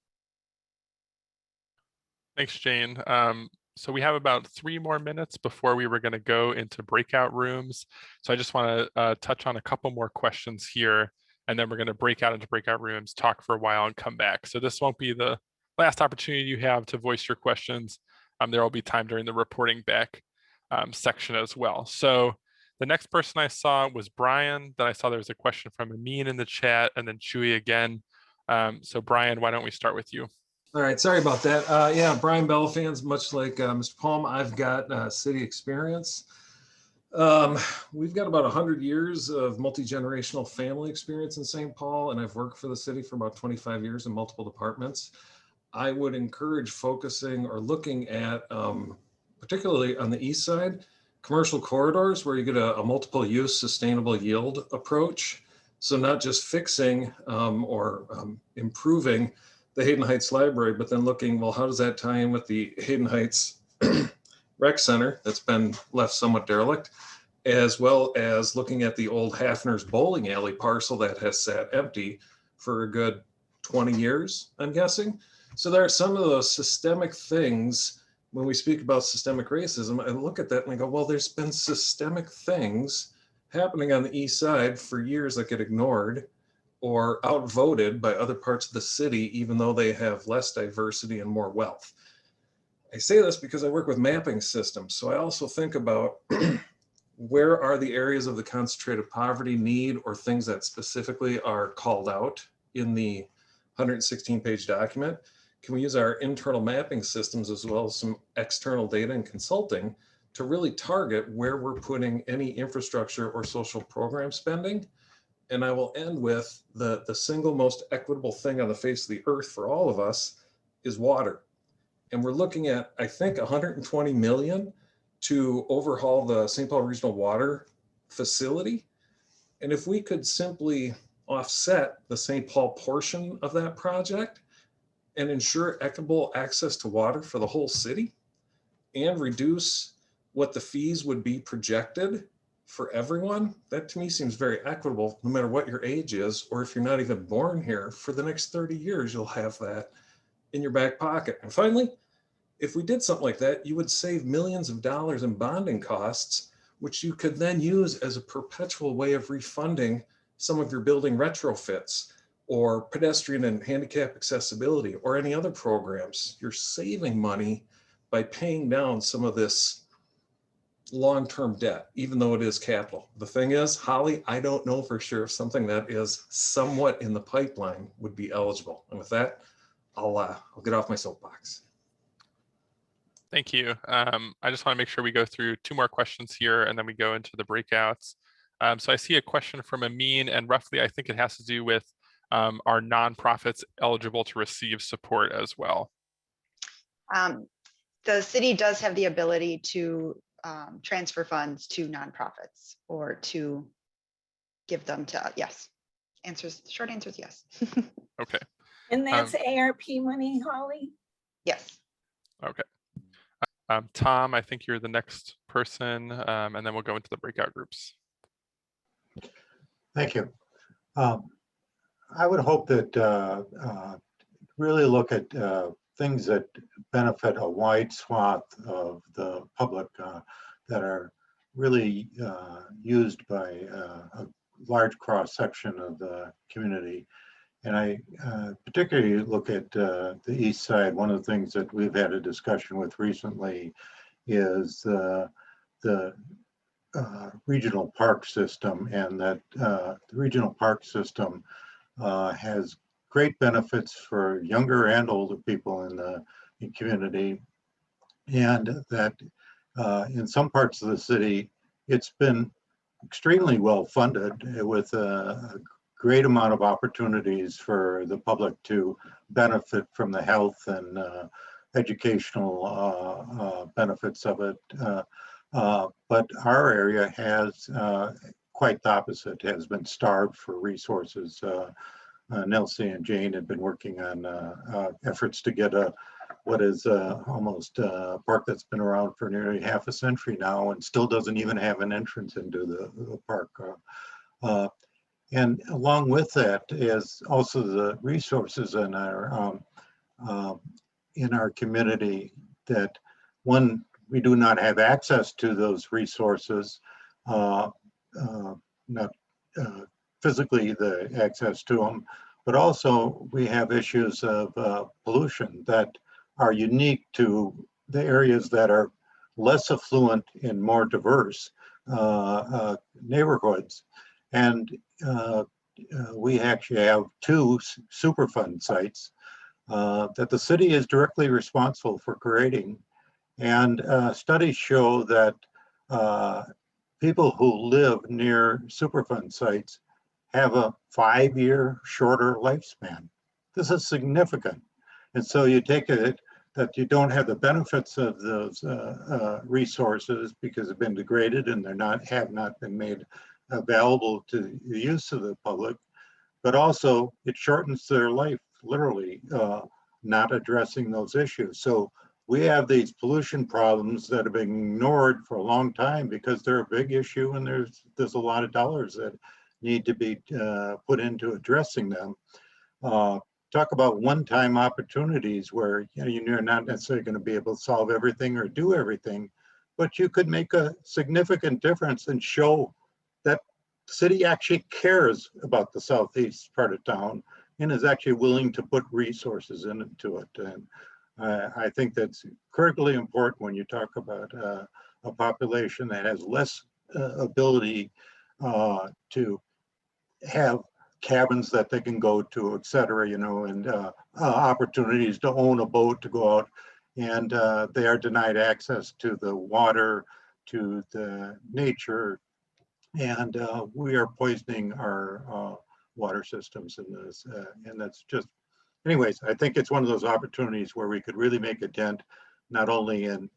Thanks, Jane. So we have about 3 more minutes before we were going to go into breakout rooms. So I just want to touch on a couple more questions here, and then we're going to break out into breakout rooms, talk for a while, and come back. So this won't be the last opportunity you have to voice your questions. There will be time during the reporting back section as well. So the next person I saw was Brian. Then I saw there was a question from Amin in the chat, and then Chewy again. So Brian, why don't we start with you? All right, sorry about that. Yeah, Brian Belfans, much like Mr. Palm, I've got city experience. We've got about 100 years of multi-generational family experience in St. Paul, and I've worked for the city for about 25 years in multiple departments. I would encourage focusing or looking at, particularly on the east side, commercial corridors where you get a multiple use sustainable yield approach. So not just fixing or improving the Hayden Heights Library, but then looking, well, how does that tie in with the Hayden Heights Rec Center that's been left somewhat derelict, as well as looking at the old Hafner's bowling alley parcel that has sat empty for a good 20 years, I'm guessing. So there are some of those systemic things. When we speak about systemic racism, I look at that and I go, well, there's been systemic things happening on the east side for years that get ignored or outvoted by other parts of the city, even though they have less diversity and more wealth. I say this because I work with mapping systems. So I also think about where are the areas of the concentrated poverty need or things that specifically are called out in the 116-page document. Can we use our internal mapping systems as well as some external data and consulting to really target where we're putting any infrastructure or social program spending And I will end with the single most equitable thing on the face of the earth for all of us is water. And we're looking at, I think, 120 million to overhaul the St. Paul Regional Water Facility. And if we could simply offset the St. Paul portion of that project and ensure equitable access to water for the whole city and reduce what the fees would be projected for everyone, that to me seems very equitable, no matter what your age is, or if you're not even born here. For the next 30 years, you'll have that in your back pocket. And finally, if we did something like that, you would save millions of dollars in bonding costs, which you could then use as a perpetual way of refunding some of your building retrofits or pedestrian and handicap accessibility or any other programs. You're saving money by paying down some of this long-term debt, even though it is capital. The thing is, Holly, I don't know for sure if something that is somewhat in the pipeline would be eligible. And with that, I'll get off my soapbox. Thank you. I just want to make sure we go through 2 more questions here and then we go into the breakouts. So I see a question from Amin, and roughly I think it has to do with are nonprofits eligible to receive support as well? The city does have the ability to transfer funds to nonprofits or to give them to, yes. Short answer is yes. Okay. And that's ARP money, Holly? Yes. Okay. Tom, I think you're the next person, and then we'll go into the breakout groups. Thank you. I would hope that really look at things that benefit a wide swath of the public that are really used by a large cross section of the community. And I particularly look at the east side. One of the things that we've had a discussion with recently is the regional park system, and that the regional park system has great benefits for younger and older people in the community, and that in some parts of the city, it's been extremely well funded with a great amount of opportunities for the public to benefit from the health and educational benefits of it. But our area has quite the opposite, has been starved for resources. Nelsie and Jane have been working on efforts to get what is almost a park that's been around for nearly half a century now and still doesn't even have an entrance into the park. And along with that is also the resources in our community that, one, we do not have access to those resources, not physically the access to them, but also we have issues of pollution that are unique to the areas that are less affluent and more diverse neighborhoods. And we actually have 2 Superfund sites that the city is directly responsible for creating. And studies show that people who live near Superfund sites have a 5-year shorter lifespan. This is significant. And so you take it that you don't have the benefits of those resources because they've been degraded and have not been made available to the use of the public, but also it shortens their life, literally, not addressing those issues. So we have these pollution problems that have been ignored for a long time because they're a big issue, and there's a lot of dollars that need to be put into addressing them. Talk about one-time opportunities where you're not necessarily going to be able to solve everything or do everything, but you could make a significant difference and show that the city actually cares about the southeast part of town and is actually willing to put resources into it. And I think that's critically important when you talk about a population that has less ability to have cabins that they can go to, et cetera, and opportunities to own a boat to go out, and they are denied access to the water, to the nature, And we are poisoning our water systems in this. And that's just, anyways, I think it's one of those opportunities where we could really make a dent, not only in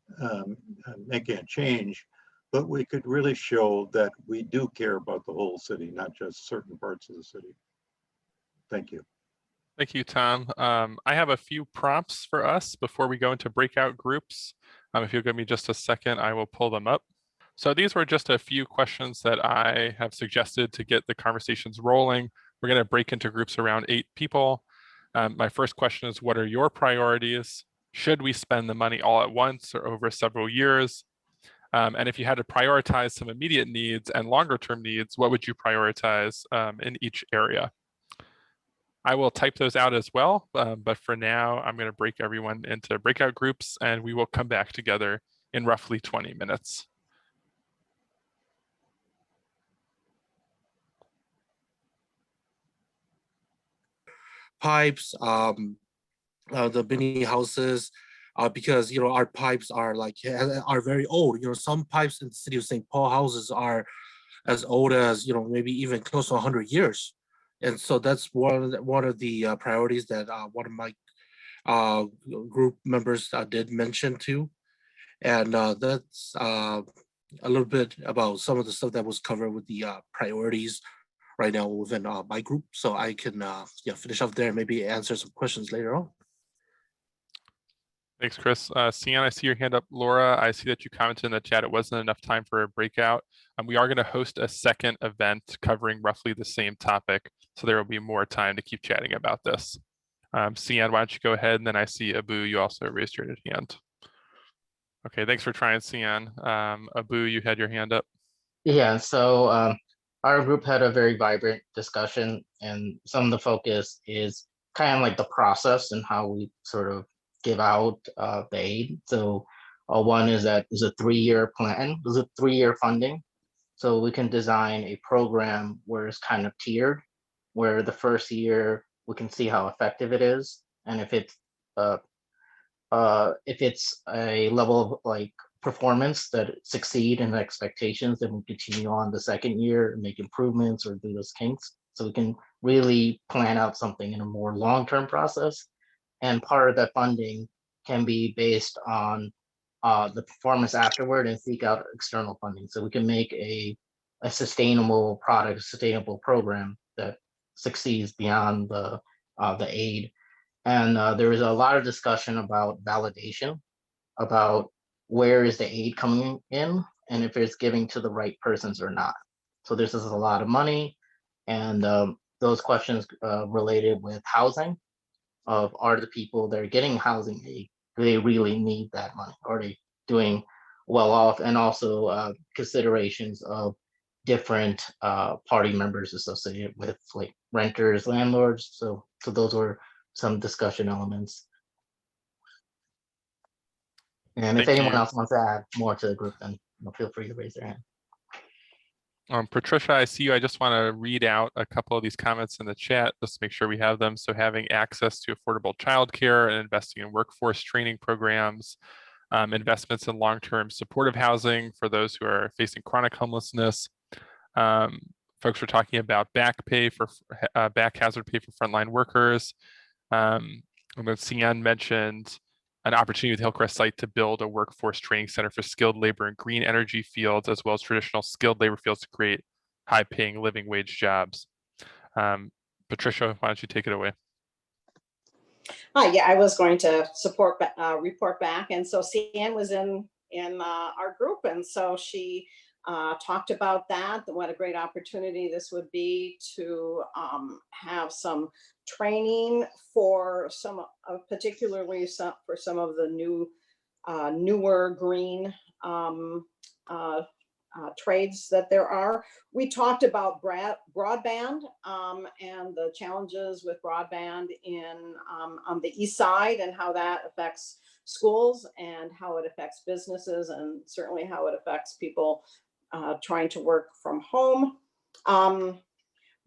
making a change, but we could really show that we do care about the whole city, not just certain parts of the city. Thank you. Thank you, Tom. I have a few prompts for us before we go into breakout groups. If you'll give me just a second, I will pull them up. So these were just a few questions that I have suggested to get the conversations rolling. We're going to break into groups around 8 people. My first question is, what are your priorities? Should we spend the money all at once or over several years? And if you had to prioritize some immediate needs and longer term needs, what would you prioritize in each area? I will type those out as well, but for now, I'm going to break everyone into breakout groups and we will come back together in roughly 20 minutes. Pipes, the mini houses, because our pipes are very old. Some pipes in the city of St. Paul houses are as old as maybe even close to 100 years, and so that's one of the priorities that one of my group members did mention too, and that's a little bit about some of the stuff that was covered with the priorities right now within my group. So I can finish up there and maybe answer some questions later on. Thanks, Chris. Sian, I see your hand up. Laura, I see that you commented in the chat it wasn't enough time for a breakout. We are going to host a second event covering roughly the same topic, so there will be more time to keep chatting about this. Sian, why don't you go ahead, and then I see Abu, you also raised your hand. Okay, thanks for trying, Sian. Abu, you had your hand up. Yeah, so our group had a very vibrant discussion, and some of the focus is kind of like the process and how we sort of give out the aid. So one is that there's a 3-year plan, there's a 3-year funding. So we can design a program where it's kind of tiered, where the first year we can see how effective it is. And if it's a level of performance that succeed in the expectations, then we continue on the second year and make improvements or do those kinks. So we can really plan out something in a more long-term process. And part of that funding can be based on the performance afterward and seek out external funding. So we can make a sustainable product, a sustainable program that succeeds beyond the aid. And there was a lot of discussion about validation, about where is the aid coming in and if it's giving to the right persons or not. So this is a lot of money, and those questions related with housing, are the people that are getting housing aid, do they really need that money? Are they doing well off? And also considerations of different party members associated with renters, landlords. So those were some discussion elements. And if anyone else wants to add more to the group, then feel free to raise their hand. Patricia, I see you. I just want to read out a couple of these comments in the chat just to make sure we have them. So having access to affordable childcare and investing in workforce training programs, investments in long-term supportive housing for those who are facing chronic homelessness. Folks were talking about back hazard pay for frontline workers. And then Sian mentioned an opportunity with Hillcrest site to build a workforce training center for skilled labor and green energy fields, as well as traditional skilled labor fields to create high-paying living wage jobs. Patricia, why don't you take it away? Yeah, I was going to report back, and so Sian was in our group, and so she talked about that, what a great opportunity this would be to have some training for particularly for some of the newer green trades that there are. We talked about broadband and the challenges with broadband on the east side, and how that affects schools and how it affects businesses, and certainly how it affects people trying to work from home.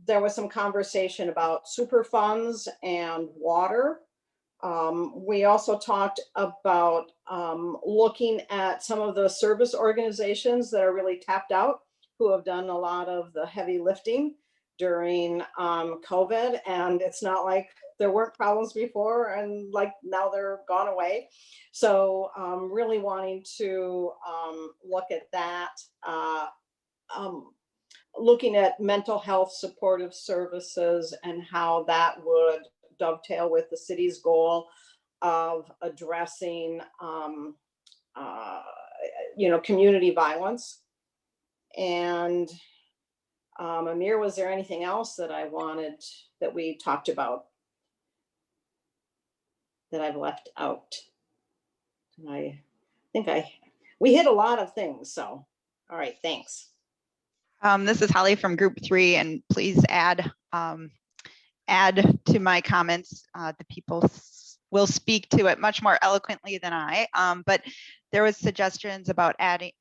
There was some conversation about super funds and water. We also talked about looking at some of the service organizations that are really tapped out who have done a lot of the heavy lifting during COVID. And it's not like there weren't problems before and like now they're gone away. So really wanting to look at that, looking at mental health supportive services and how that would dovetail with the city's goal of addressing community violence. And Amir, was there anything else that I wanted that we talked about that I've left out? I think we hit a lot of things. So, all right, thanks. This is Holly from Group 3, and please add to my comments. The people will speak to it much more eloquently than I. But there was suggestions about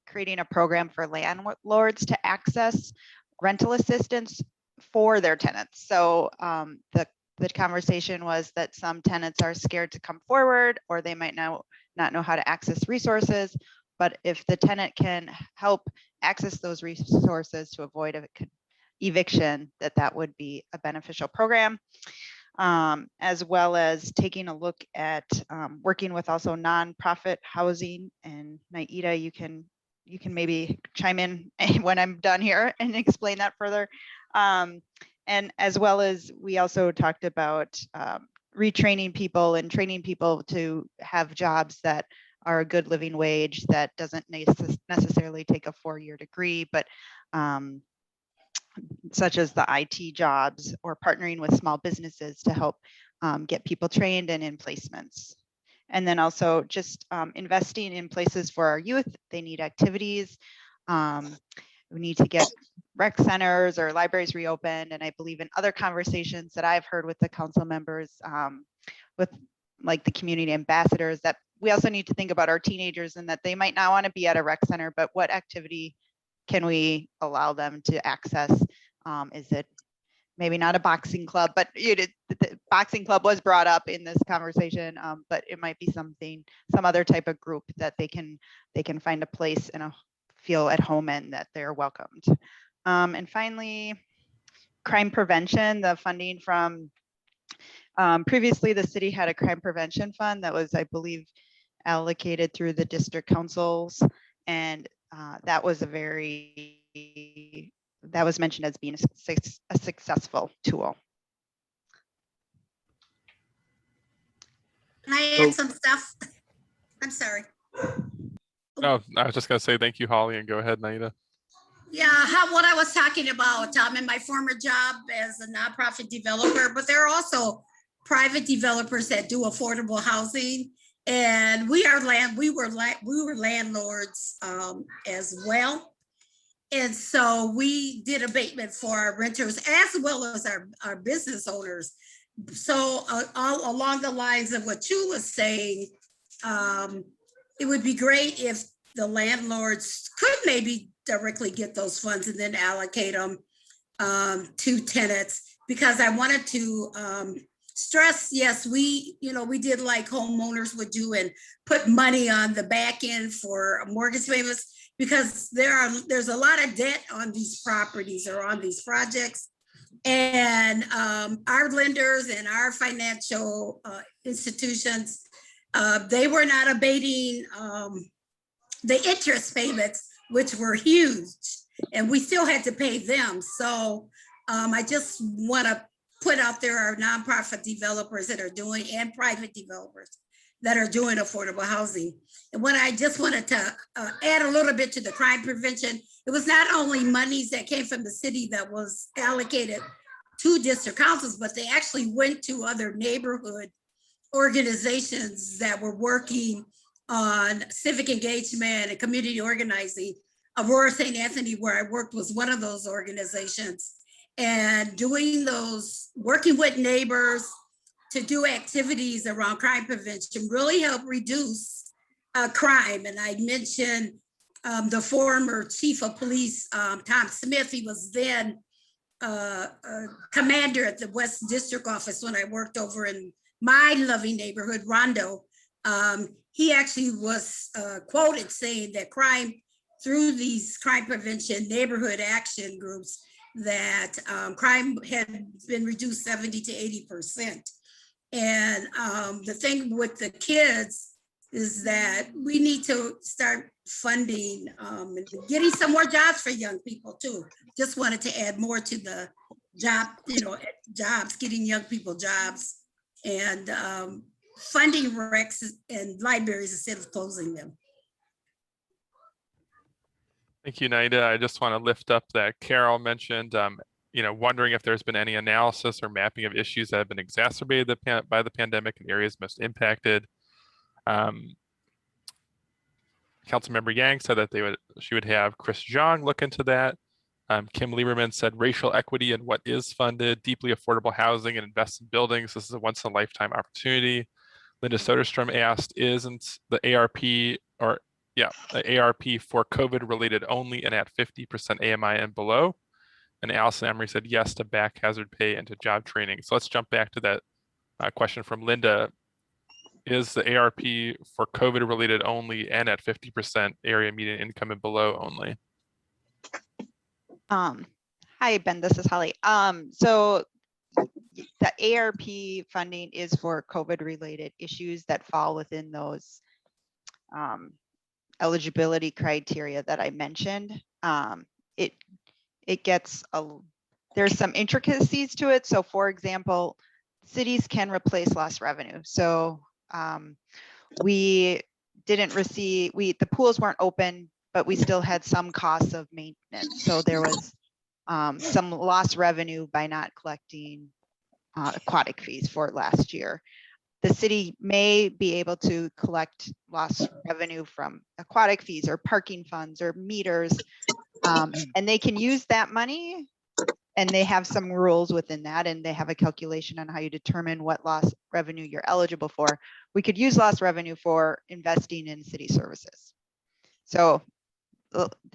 creating a program for landlords to access rental assistance for their tenants. So the conversation was that some tenants are scared to come forward, or they might not know how to access resources. But if the tenant can help access those resources to avoid eviction, that would be a beneficial program. As well as taking a look at working with also nonprofit housing. And Naida, you can maybe chime in when I'm done here and explain that further. And as well as we also talked about retraining people and training people to have jobs that are a good living wage that doesn't necessarily take a 4-year degree, but such as the IT jobs, or partnering with small businesses to help get people trained and in placements. And then also just investing in places for our youth. They need activities. We need to get rec centers or libraries reopened. And I believe in other conversations that I've heard with the council members, with like the community ambassadors, that we also need to think about our teenagers and that they might not want to be at a rec center, but what activity can we allow them to access? Is it maybe not a boxing club, but the boxing club was brought up in this conversation, but it might be some other type of group that they can find a place and feel at home and that they're welcomed. And finally, crime prevention, the funding from previously the city had a crime prevention fund that was, I believe, allocated through the district councils, and that was mentioned as being a successful tool. Can I add some stuff? I'm sorry. No, I was just going to say thank you, Holly, and go ahead, Naida. Yeah, what I was talking about in my former job as a nonprofit developer, but there are also private developers that do affordable housing, and we were landlords as well. And so we did abatement for our renters as well as our business owners. So all along the lines of what you was saying, it would be great if the landlords could maybe directly get those funds and then allocate them to tenants, because I wanted to stress, yes, we did like homeowners would do and put money on the back end for mortgage payments, because there's a lot of debt on these properties or on these projects. And our lenders and our financial institutions, they were not abating the interest payments, which were huge, and we still had to pay them. So I just want to put out there our nonprofit developers that are doing, and private developers that are doing affordable housing. And what I just wanted to add a little bit to the crime prevention, it was not only monies that came from the city that was allocated to district councils, but they actually went to other neighborhood organizations that were working on civic engagement and community organizing. Aurora St. Anthony, where I worked, was one of those organizations. And doing those, working with neighbors to do activities around crime prevention really helped reduce crime. And I mentioned the former chief of police, Tom Smith. He was then commander at the West District Office when I worked over in my loving neighborhood, Rondo. He actually was quoted saying that crime through these crime prevention neighborhood action groups that crime had been reduced 70 to 80%. And the thing with the kids is that we need to start funding and getting some more jobs for young people too. Just wanted to add more to the job, jobs, getting young people jobs, and funding recs and libraries instead of closing them. Thank you, Naida. I just want to lift up that Carol mentioned, wondering if there's been any analysis or mapping of issues that have been exacerbated by the pandemic in areas most impacted. Councilmember Yang said that she would have Chris Zhang look into that. Kim Lieberman said racial equity and what is funded, deeply affordable housing and invest in buildings. This is a once in a lifetime opportunity. Linda Soderstrom asked, isn't the ARP for COVID related only and at 50% AMI and below? And Allison Emery said yes to back hazard pay and to job training. So let's jump back to that question from Linda. Is the ARP for COVID related only and at 50% area median income and below only? Hi, Ben, this is Holly. So the ARP funding is for COVID related issues that fall within those eligibility criteria that I mentioned. It gets there's some intricacies to it. So for example, cities can replace lost revenue. So we didn't receive, the pools weren't open, but we still had some costs of maintenance. So there was some lost revenue by not collecting aquatic fees for last year. The city may be able to collect lost revenue from aquatic fees or parking funds or meters, and they can use that money, and they have some rules within that, and they have a calculation on how you determine what lost revenue you're eligible for. We could use lost revenue for investing in city services. So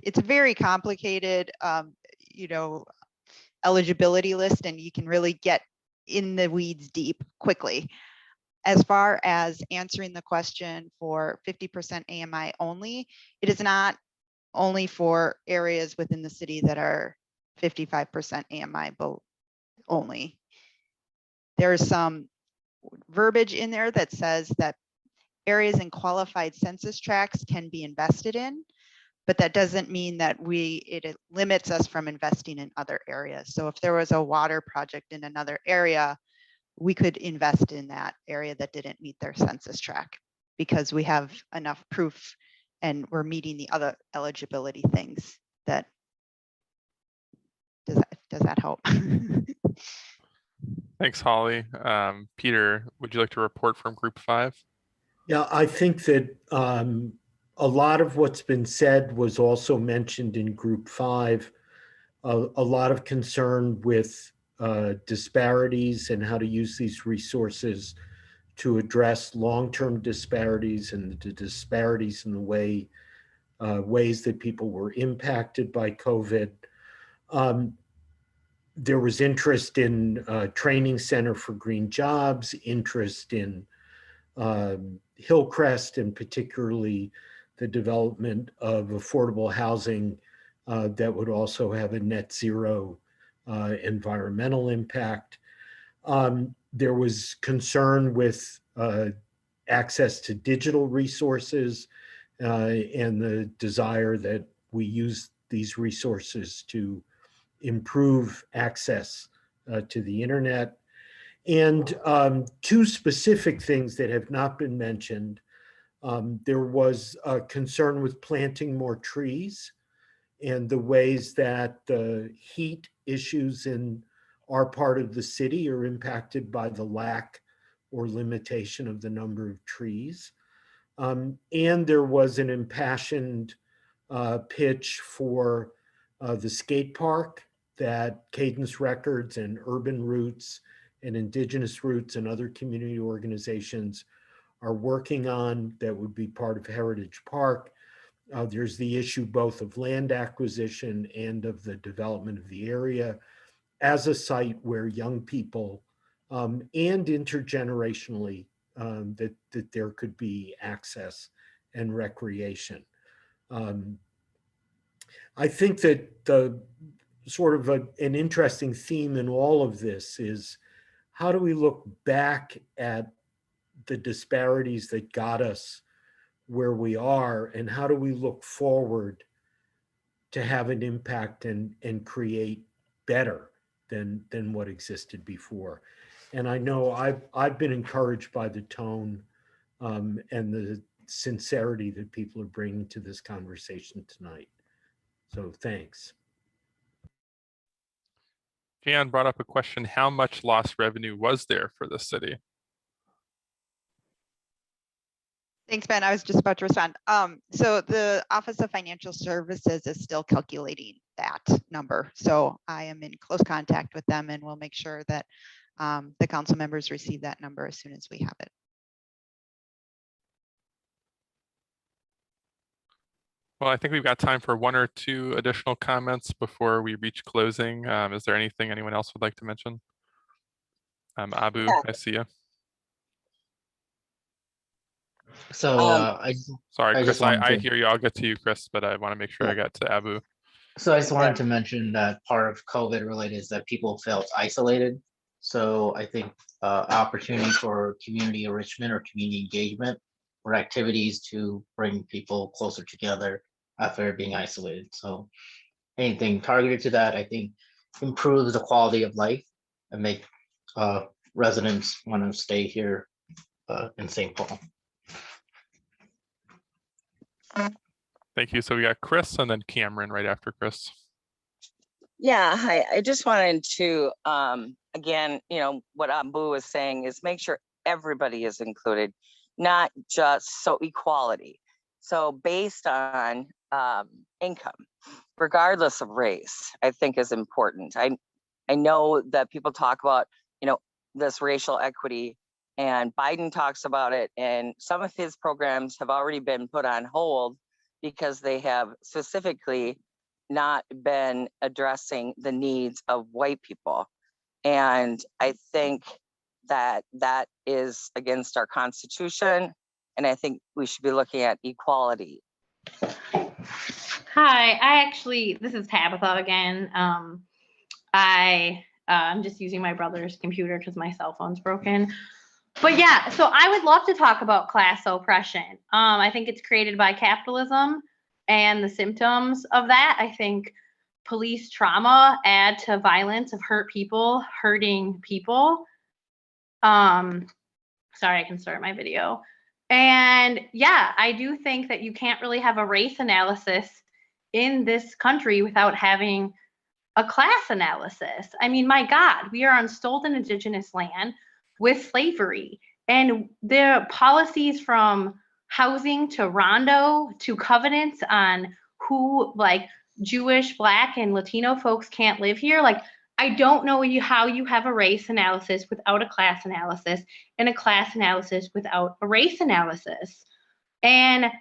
it's a very complicated, eligibility list, and you can really get in the weeds deep quickly. As far as answering the question for 50% AMI only, it is not only for areas within the city that are 55% AMI only. There's some verbiage in there that says that areas in qualified census tracts can be invested in, but that doesn't mean that it limits us from investing in other areas. So if there was a water project in another area, we could invest in that area that didn't meet their census tract because we have enough proof and we're meeting the other eligibility things. That does that help? Thanks, Holly. Peter, would you like to report from Group 5? Yeah, I think that a lot of what's been said was also mentioned in Group 5. A lot of concern with disparities and how to use these resources to address long-term disparities and the disparities in the ways that people were impacted by COVID. There was interest in training center for green jobs, interest in Hillcrest, and particularly the development of affordable housing that would also have a net zero environmental impact. There was concern with access to digital resources and the desire that we use these resources to improve access to the internet. And two specific things that have not been mentioned. There was a concern with planting more trees and the ways that the heat issues in our part of the city are impacted by the lack or limitation of the number of trees. And there was an impassioned pitch for the skate park that Cadence Records and Urban Roots and Indigenous Roots and other community organizations are working on that would be part of Heritage Park. There's the issue both of land acquisition and of the development of the area as a site where young people and intergenerationally that there could be access and recreation. I think that the sort of an interesting theme in all of this is how do we look back at the disparities that got us where we are, and how do we look forward to have an impact and create better than what existed before. And I know I've been encouraged by the tone and the sincerity that people are bringing to this conversation tonight. So thanks. Jan brought up a question, how much lost revenue was there for the city? Thanks, Ben. I was just about to respond. So the Office of Financial Services is still calculating that number. So I am in close contact with them, and we'll make sure that the council members receive that number as soon as we have it. Well, I think we've got time for one or two additional comments before we reach closing. Is there anything anyone else would like to mention? Abu, I see you. So Sorry, Chris, I to, hear you. I'll get to you, Chris, but I want to make sure I got to Abu. So I just wanted to mention that part of COVID related is that people felt isolated. So I think opportunity for community enrichment or community engagement or activities to bring people closer together after being isolated. So anything targeted to that, I think improves the quality of life and make residents want to stay here in St. Paul. Thank you. So we got Chris and then Cameron right after Chris. Yeah, hi. I just wanted to, again, what Abu was saying is make sure everybody is included, not just equality. So based on income, regardless of race, I think is important. I know that people talk about, this racial equity, and Biden talks about it, and some of his programs have already been put on hold because they have specifically not been addressing the needs of white people. And I think that that is against our Constitution. And I think we should be looking at equality. Hi, this is Tabitha again. I'm just using my brother's computer because my cell phone's broken. But yeah, so I would love to talk about class oppression. I think it's created by capitalism and the symptoms of that. I think police trauma add to violence of hurt people, hurting people. Sorry, I can start my video. And yeah, I do think that you can't really have a race analysis in this country without having a class analysis. I mean, my God, we are on stolen indigenous land with slavery, and the policies from housing to rondo to covenants on who, like, Jewish, Black, and Latino folks can't live here. Like, I don't know how you have a race analysis without a class analysis, and a class analysis without a race analysis. And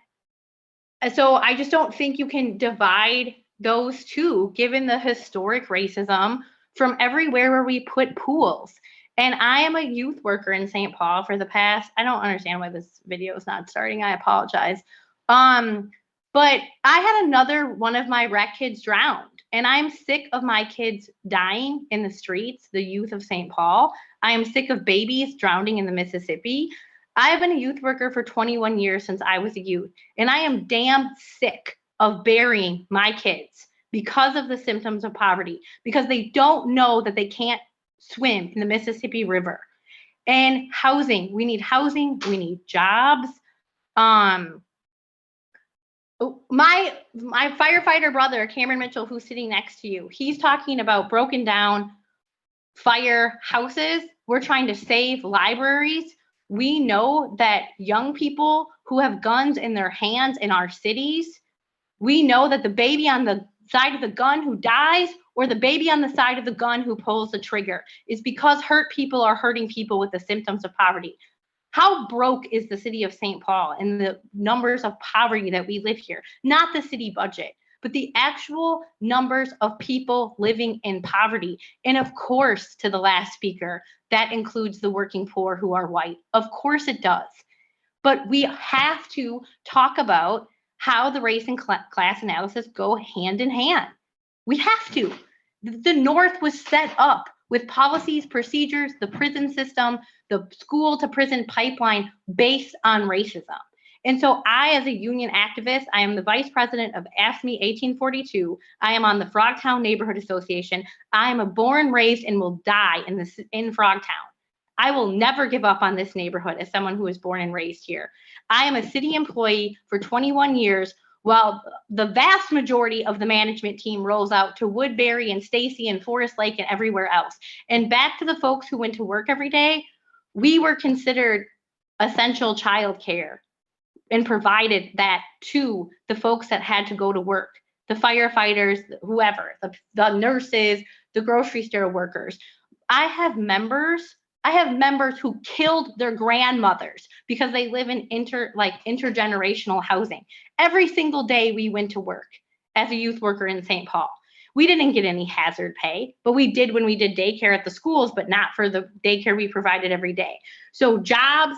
so I just don't think you can divide those two, given the historic racism from everywhere where we put pools. And I am a youth worker in St. Paul for the past, I don't understand why this video is not starting. I apologize. But I had another one of my rec kids drowned, and I'm sick of my kids dying in the streets, the youth of St. Paul. I am sick of babies drowning in the Mississippi. I've been a youth worker for 21 years since I was a youth, and I am damn sick of burying my kids because of the symptoms of poverty, because they don't know that they can't swim in the Mississippi River. And housing, we need jobs. My firefighter brother, Cameron Mitchell, who's sitting next to you, he's talking about broken down fire houses. We're trying to save libraries. We know that young people who have guns in their hands in our cities, we know that the baby on the side of the gun who dies, or the baby on the side of the gun who pulls the trigger, is because hurt people are hurting people with the symptoms of poverty. How broke is the city of St. Paul and the numbers of poverty that we live here? Not the city budget, but the actual numbers of people living in poverty. And of course, to the last speaker, that includes the working poor who are white. Of course it does. But we have to talk about how the race and class analysis go hand in hand. We have to. The North was set up with policies, procedures, the prison system, the school to prison pipeline based on racism. And so I, as a union activist, I am the vice president of AFSCME 1842. I am on the Frogtown Neighborhood Association. I am a born, raised, and will die in Frogtown. I will never give up on this neighborhood as someone who was born and raised here. I am a city employee for 21 years, while the vast majority of the management team rolls out to Woodbury and Stacy and Forest Lake and everywhere else. And back to the folks who went to work every day, we were considered essential childcare and provided that to the folks that had to go to work, the firefighters, whoever, the nurses, the grocery store workers. I have members who killed their grandmothers because they live in intergenerational housing. Every single day we went to work as a youth worker in St. Paul. We didn't get any hazard pay, but we did when we did daycare at the schools, but not for the daycare we provided every day. So jobs,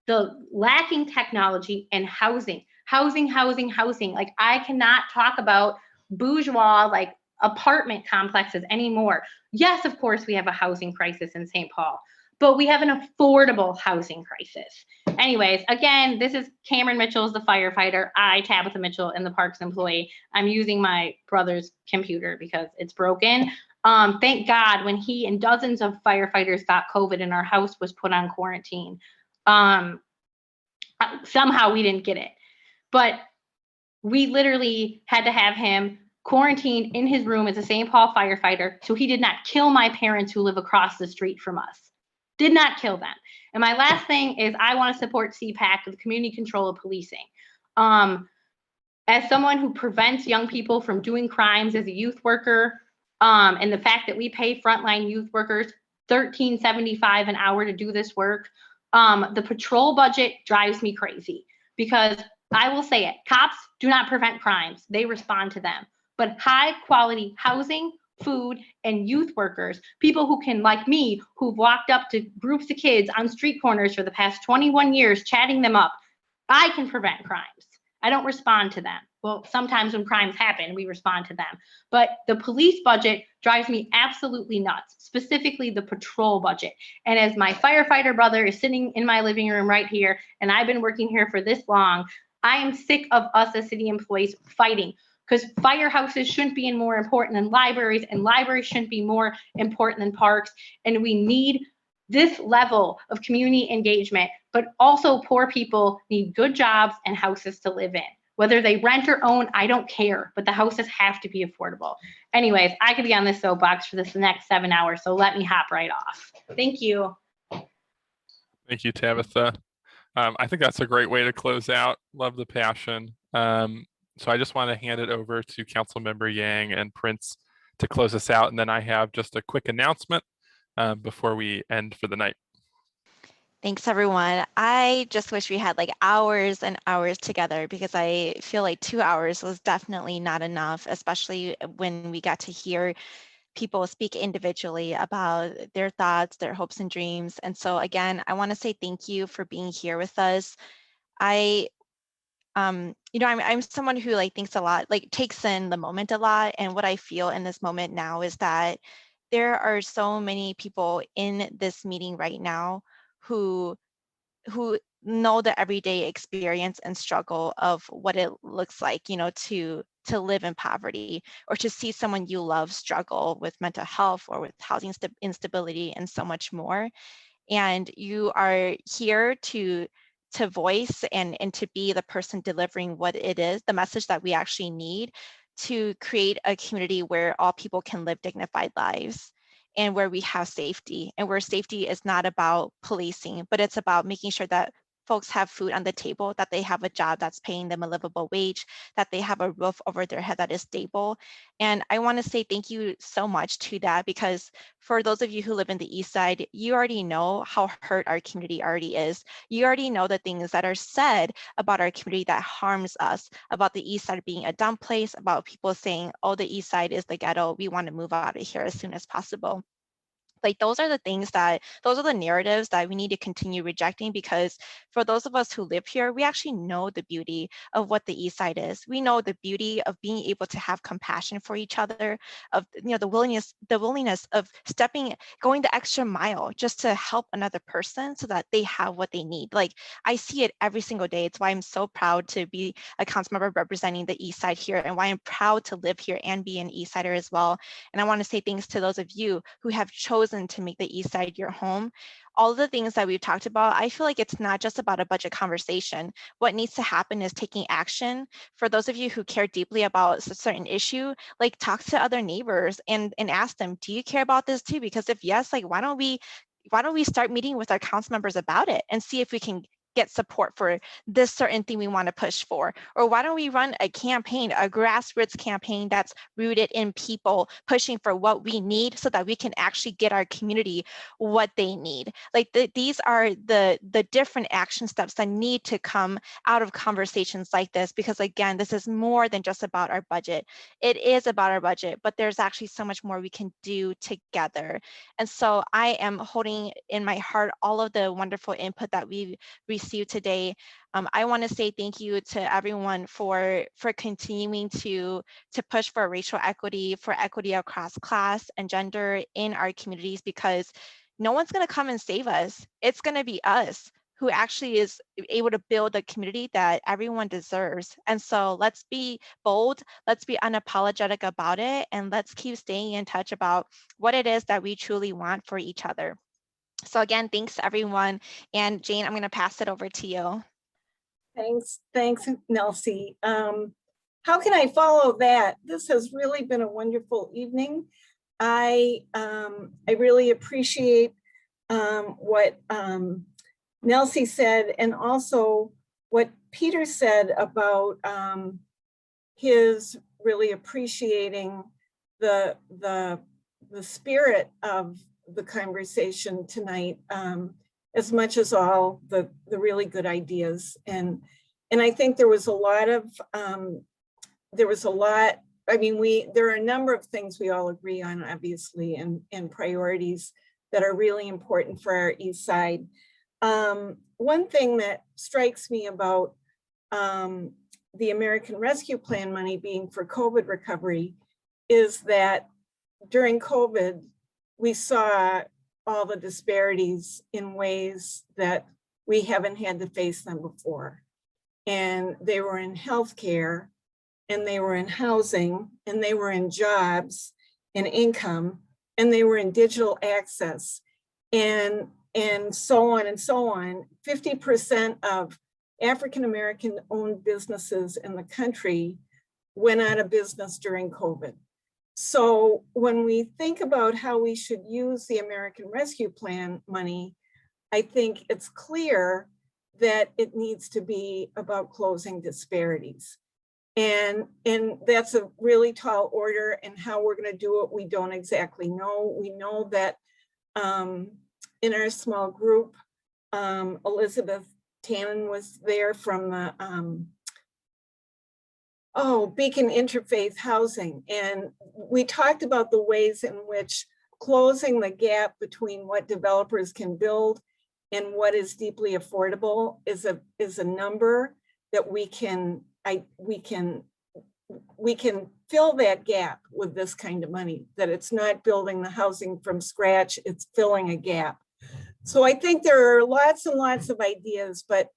the lacking technology, and housing. Like, I cannot talk about bourgeois, like, apartment complexes anymore. Yes, of course, we have a housing crisis in St. Paul, but we have an affordable housing crisis. Anyways, again, this is Cameron Mitchell is the firefighter. I, Tabitha Mitchell, am the parks employee. I'm using my brother's computer because it's broken. Thank God when he and dozens of firefighters got COVID and our house was put on quarantine. Somehow we didn't get it, but we literally had to have him quarantined in his room as a St. Paul firefighter so he did not kill my parents who live across the street from us. Did not kill them. And my last thing is I want to support CPAC, the community control of policing. As someone who prevents young people from doing crimes as a youth worker, and the fact that we pay frontline youth workers $13.75 an hour to do this work, the patrol budget drives me crazy because I will say it, cops do not prevent crimes, they respond to them. But high quality housing, food, and youth workers, people who can, like me, who've walked up to groups of kids on street corners for the past 21 years, chatting them up, I can prevent crimes. I don't respond to them. Well, sometimes when crimes happen, we respond to them. But the police budget drives me absolutely nuts, specifically the patrol budget. And as my firefighter brother is sitting in my living room right here, and I've been working here for this long, I am sick of us as city employees fighting, because firehouses shouldn't be more important than libraries, and libraries shouldn't be more important than parks. And we need this level of community engagement, but also poor people need good jobs and houses to live in. Whether they rent or own, I don't care, but the houses have to be affordable. Anyways, I could be on this soapbox for this next 7 hours, so let me hop right off. Thank you. Thank you, Tabitha. I think that's a great way to close out. Love the passion. So I just want to hand it over to Councilmember Yang and Prince to close us out. And then I have just a quick announcement before we end for the night. Thanks, everyone. I just wish we had like hours and hours together because I feel like 2 hours was definitely not enough, especially when we got to hear people speak individually about their thoughts, their hopes and dreams. And so again, I want to say thank you for being here with us. I'm someone who like thinks a lot, like takes in the moment a lot. And what I feel in this moment now is that there are so many people in this meeting right now who know the everyday experience and struggle of what it looks like, to live in poverty, or to see someone you love struggle with mental health or with housing instability and so much more. And you are here to voice and to be the person delivering what it is, the message that we actually need to create a community where all people can live dignified lives and where we have safety, and where safety is not about policing, but it's about making sure that folks have food on the table, that they have a job that's paying them a livable wage, that they have a roof over their head that is stable. And I want to say thank you so much to that, because for those of you who live in the East Side, you already know how hurt our community already is. You already know the things that are said about our community that harms us, about the East Side being a dumb place, about people saying, oh, the East Side is the ghetto, we want to move out of here as soon as possible. Like those are the things that, those are the narratives that we need to continue rejecting, because for those of us who live here, we actually know the beauty of what the East Side is. We know the beauty of being able to have compassion for each other, of the willingness of going the extra mile just to help another person so that they have what they need. Like I see it every single day. It's why I'm so proud to be a council member representing the East Side here, and why I'm proud to live here and be an East Sider as well. And I want to say thanks to those of you who have chosen to make the East Side your home. All of the things that we've talked about, I feel like it's not just about a budget conversation. What needs to happen is taking action. For those of you who care deeply about a certain issue, like talk to other neighbors and ask them, do you care about this too? Because if yes, like why don't we start meeting with our council members about it and see if we can get support for this certain thing we want to push for? Or why don't we run a campaign, a grassroots campaign that's rooted in people pushing for what we need so that we can actually get our community what they need? Like these are the different action steps that need to come out of conversations like this, because again, this is more than just about our budget. It is about our budget, but there's actually so much more we can do together. And so I am holding in my heart all of the wonderful input that we've received today. I want to say thank you to everyone for continuing to push for racial equity, for equity across class and gender in our communities, because no one's going to come and save us. It's going to be us who actually is able to build the community that everyone deserves. And so let's be bold, let's be unapologetic about it, and let's keep staying in touch about what it is that we truly want for each other. So again, thanks everyone. And Jane, I'm going to pass it over to you. Thanks, Nelsie. How can I follow that? This has really been a wonderful evening. I really appreciate what Nelsie said, and also what Peter said about his really appreciating the spirit of the conversation tonight, as much as all the really good ideas. And I think there was a lot, I mean, there are a number of things we all agree on, obviously, and priorities that are really important for our East Side. One thing that strikes me about the American Rescue Plan money being for COVID recovery is that during COVID, we saw all the disparities in ways that we haven't had to face them before. And they were in healthcare, and they were in housing, and they were in jobs and income, and they were in digital access, and so on and so on. 50% of African-American owned businesses in the country went out of business during COVID. So when we think about how we should use the American Rescue Plan money, I think it's clear that it needs to be about closing disparities. And that's a really tall order, and how we're going to do it, we don't exactly know. We know that in our small group, Elizabeth Tannen was there from the Beacon Interfaith Housing. And we talked about the ways in which closing the gap between what developers can build and what is deeply affordable is a number that we can fill that gap with this kind of money, that it's not building the housing from scratch, it's filling a gap. So I think there are lots and lots of ideas, but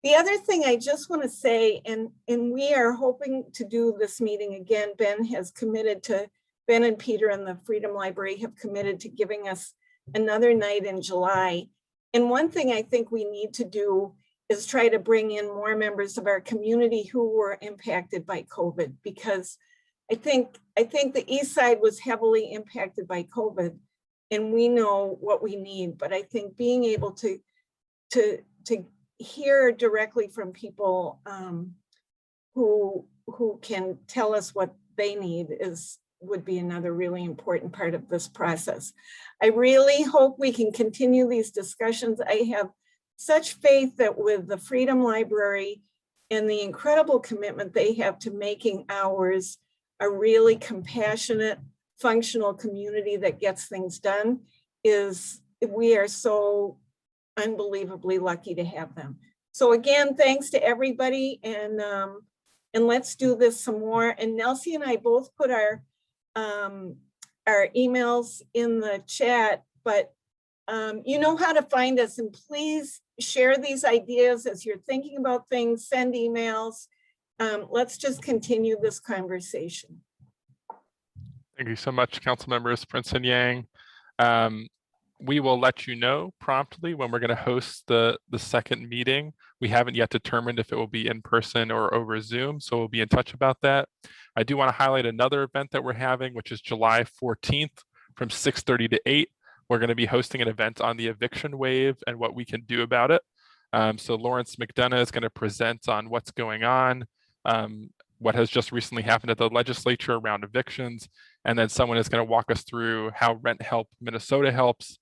the other thing I just want to say, and we are hoping to do this meeting again, Ben and Peter and the Freedom Library have committed to giving us another night in July. And one thing I think we need to do is try to bring in more members of our community who were impacted by COVID, because I think the East Side was heavily impacted by COVID, and we know what we need. But I think being able to hear directly from people who can tell us what they need would be another really important part of this process. I really hope we can continue these discussions. I have such faith that with the Freedom Library and the incredible commitment they have to making ours a really compassionate, functional community that gets things done, we are so unbelievably lucky to have them. So again, thanks to everybody, and let's do this some more. And Nelsie and I both put our emails in the chat, but you know how to find us, and please share these ideas as you're thinking about things, send emails. Let's just continue this conversation. Thank you so much, Councilmembers Prince and Yang. We will let you know promptly when we're going to host the second meeting. We haven't yet determined if it will be in person or over Zoom, so we'll be in touch about that. I do want to highlight another event that we're having, which is July 14th from 6:30 to 8. We're going to be hosting an event on the eviction wave and what we can do about it. So Lawrence McDonough is going to present on what's going on, what has just recently happened at the legislature around evictions, and then someone is going to walk us through how Rent Help Minnesota helps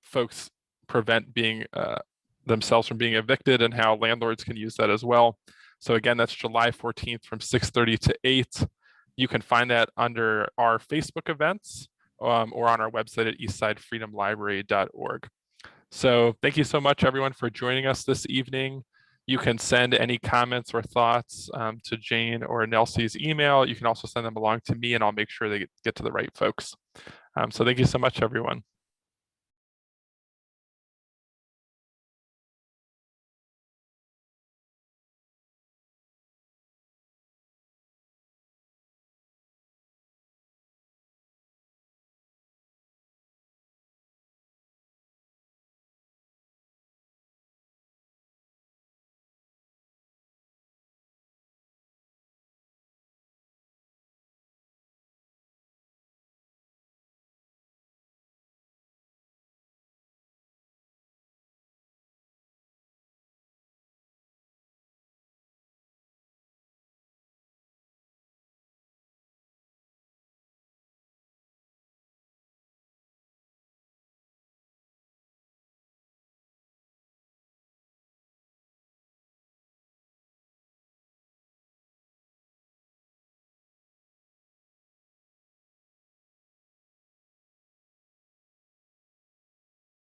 folks prevent being themselves from being evicted, and how landlords can use that as well. So again, that's July 14th from 6:30 to 8. You can find that under our Facebook events or on our website at eastsidefreedomlibrary.org. So thank you so much, everyone, for joining us this evening. You can send any comments or thoughts to Jane or Nelsie's email. You can also send them along to me, and I'll make sure they get to the right folks. So thank you so much, everyone.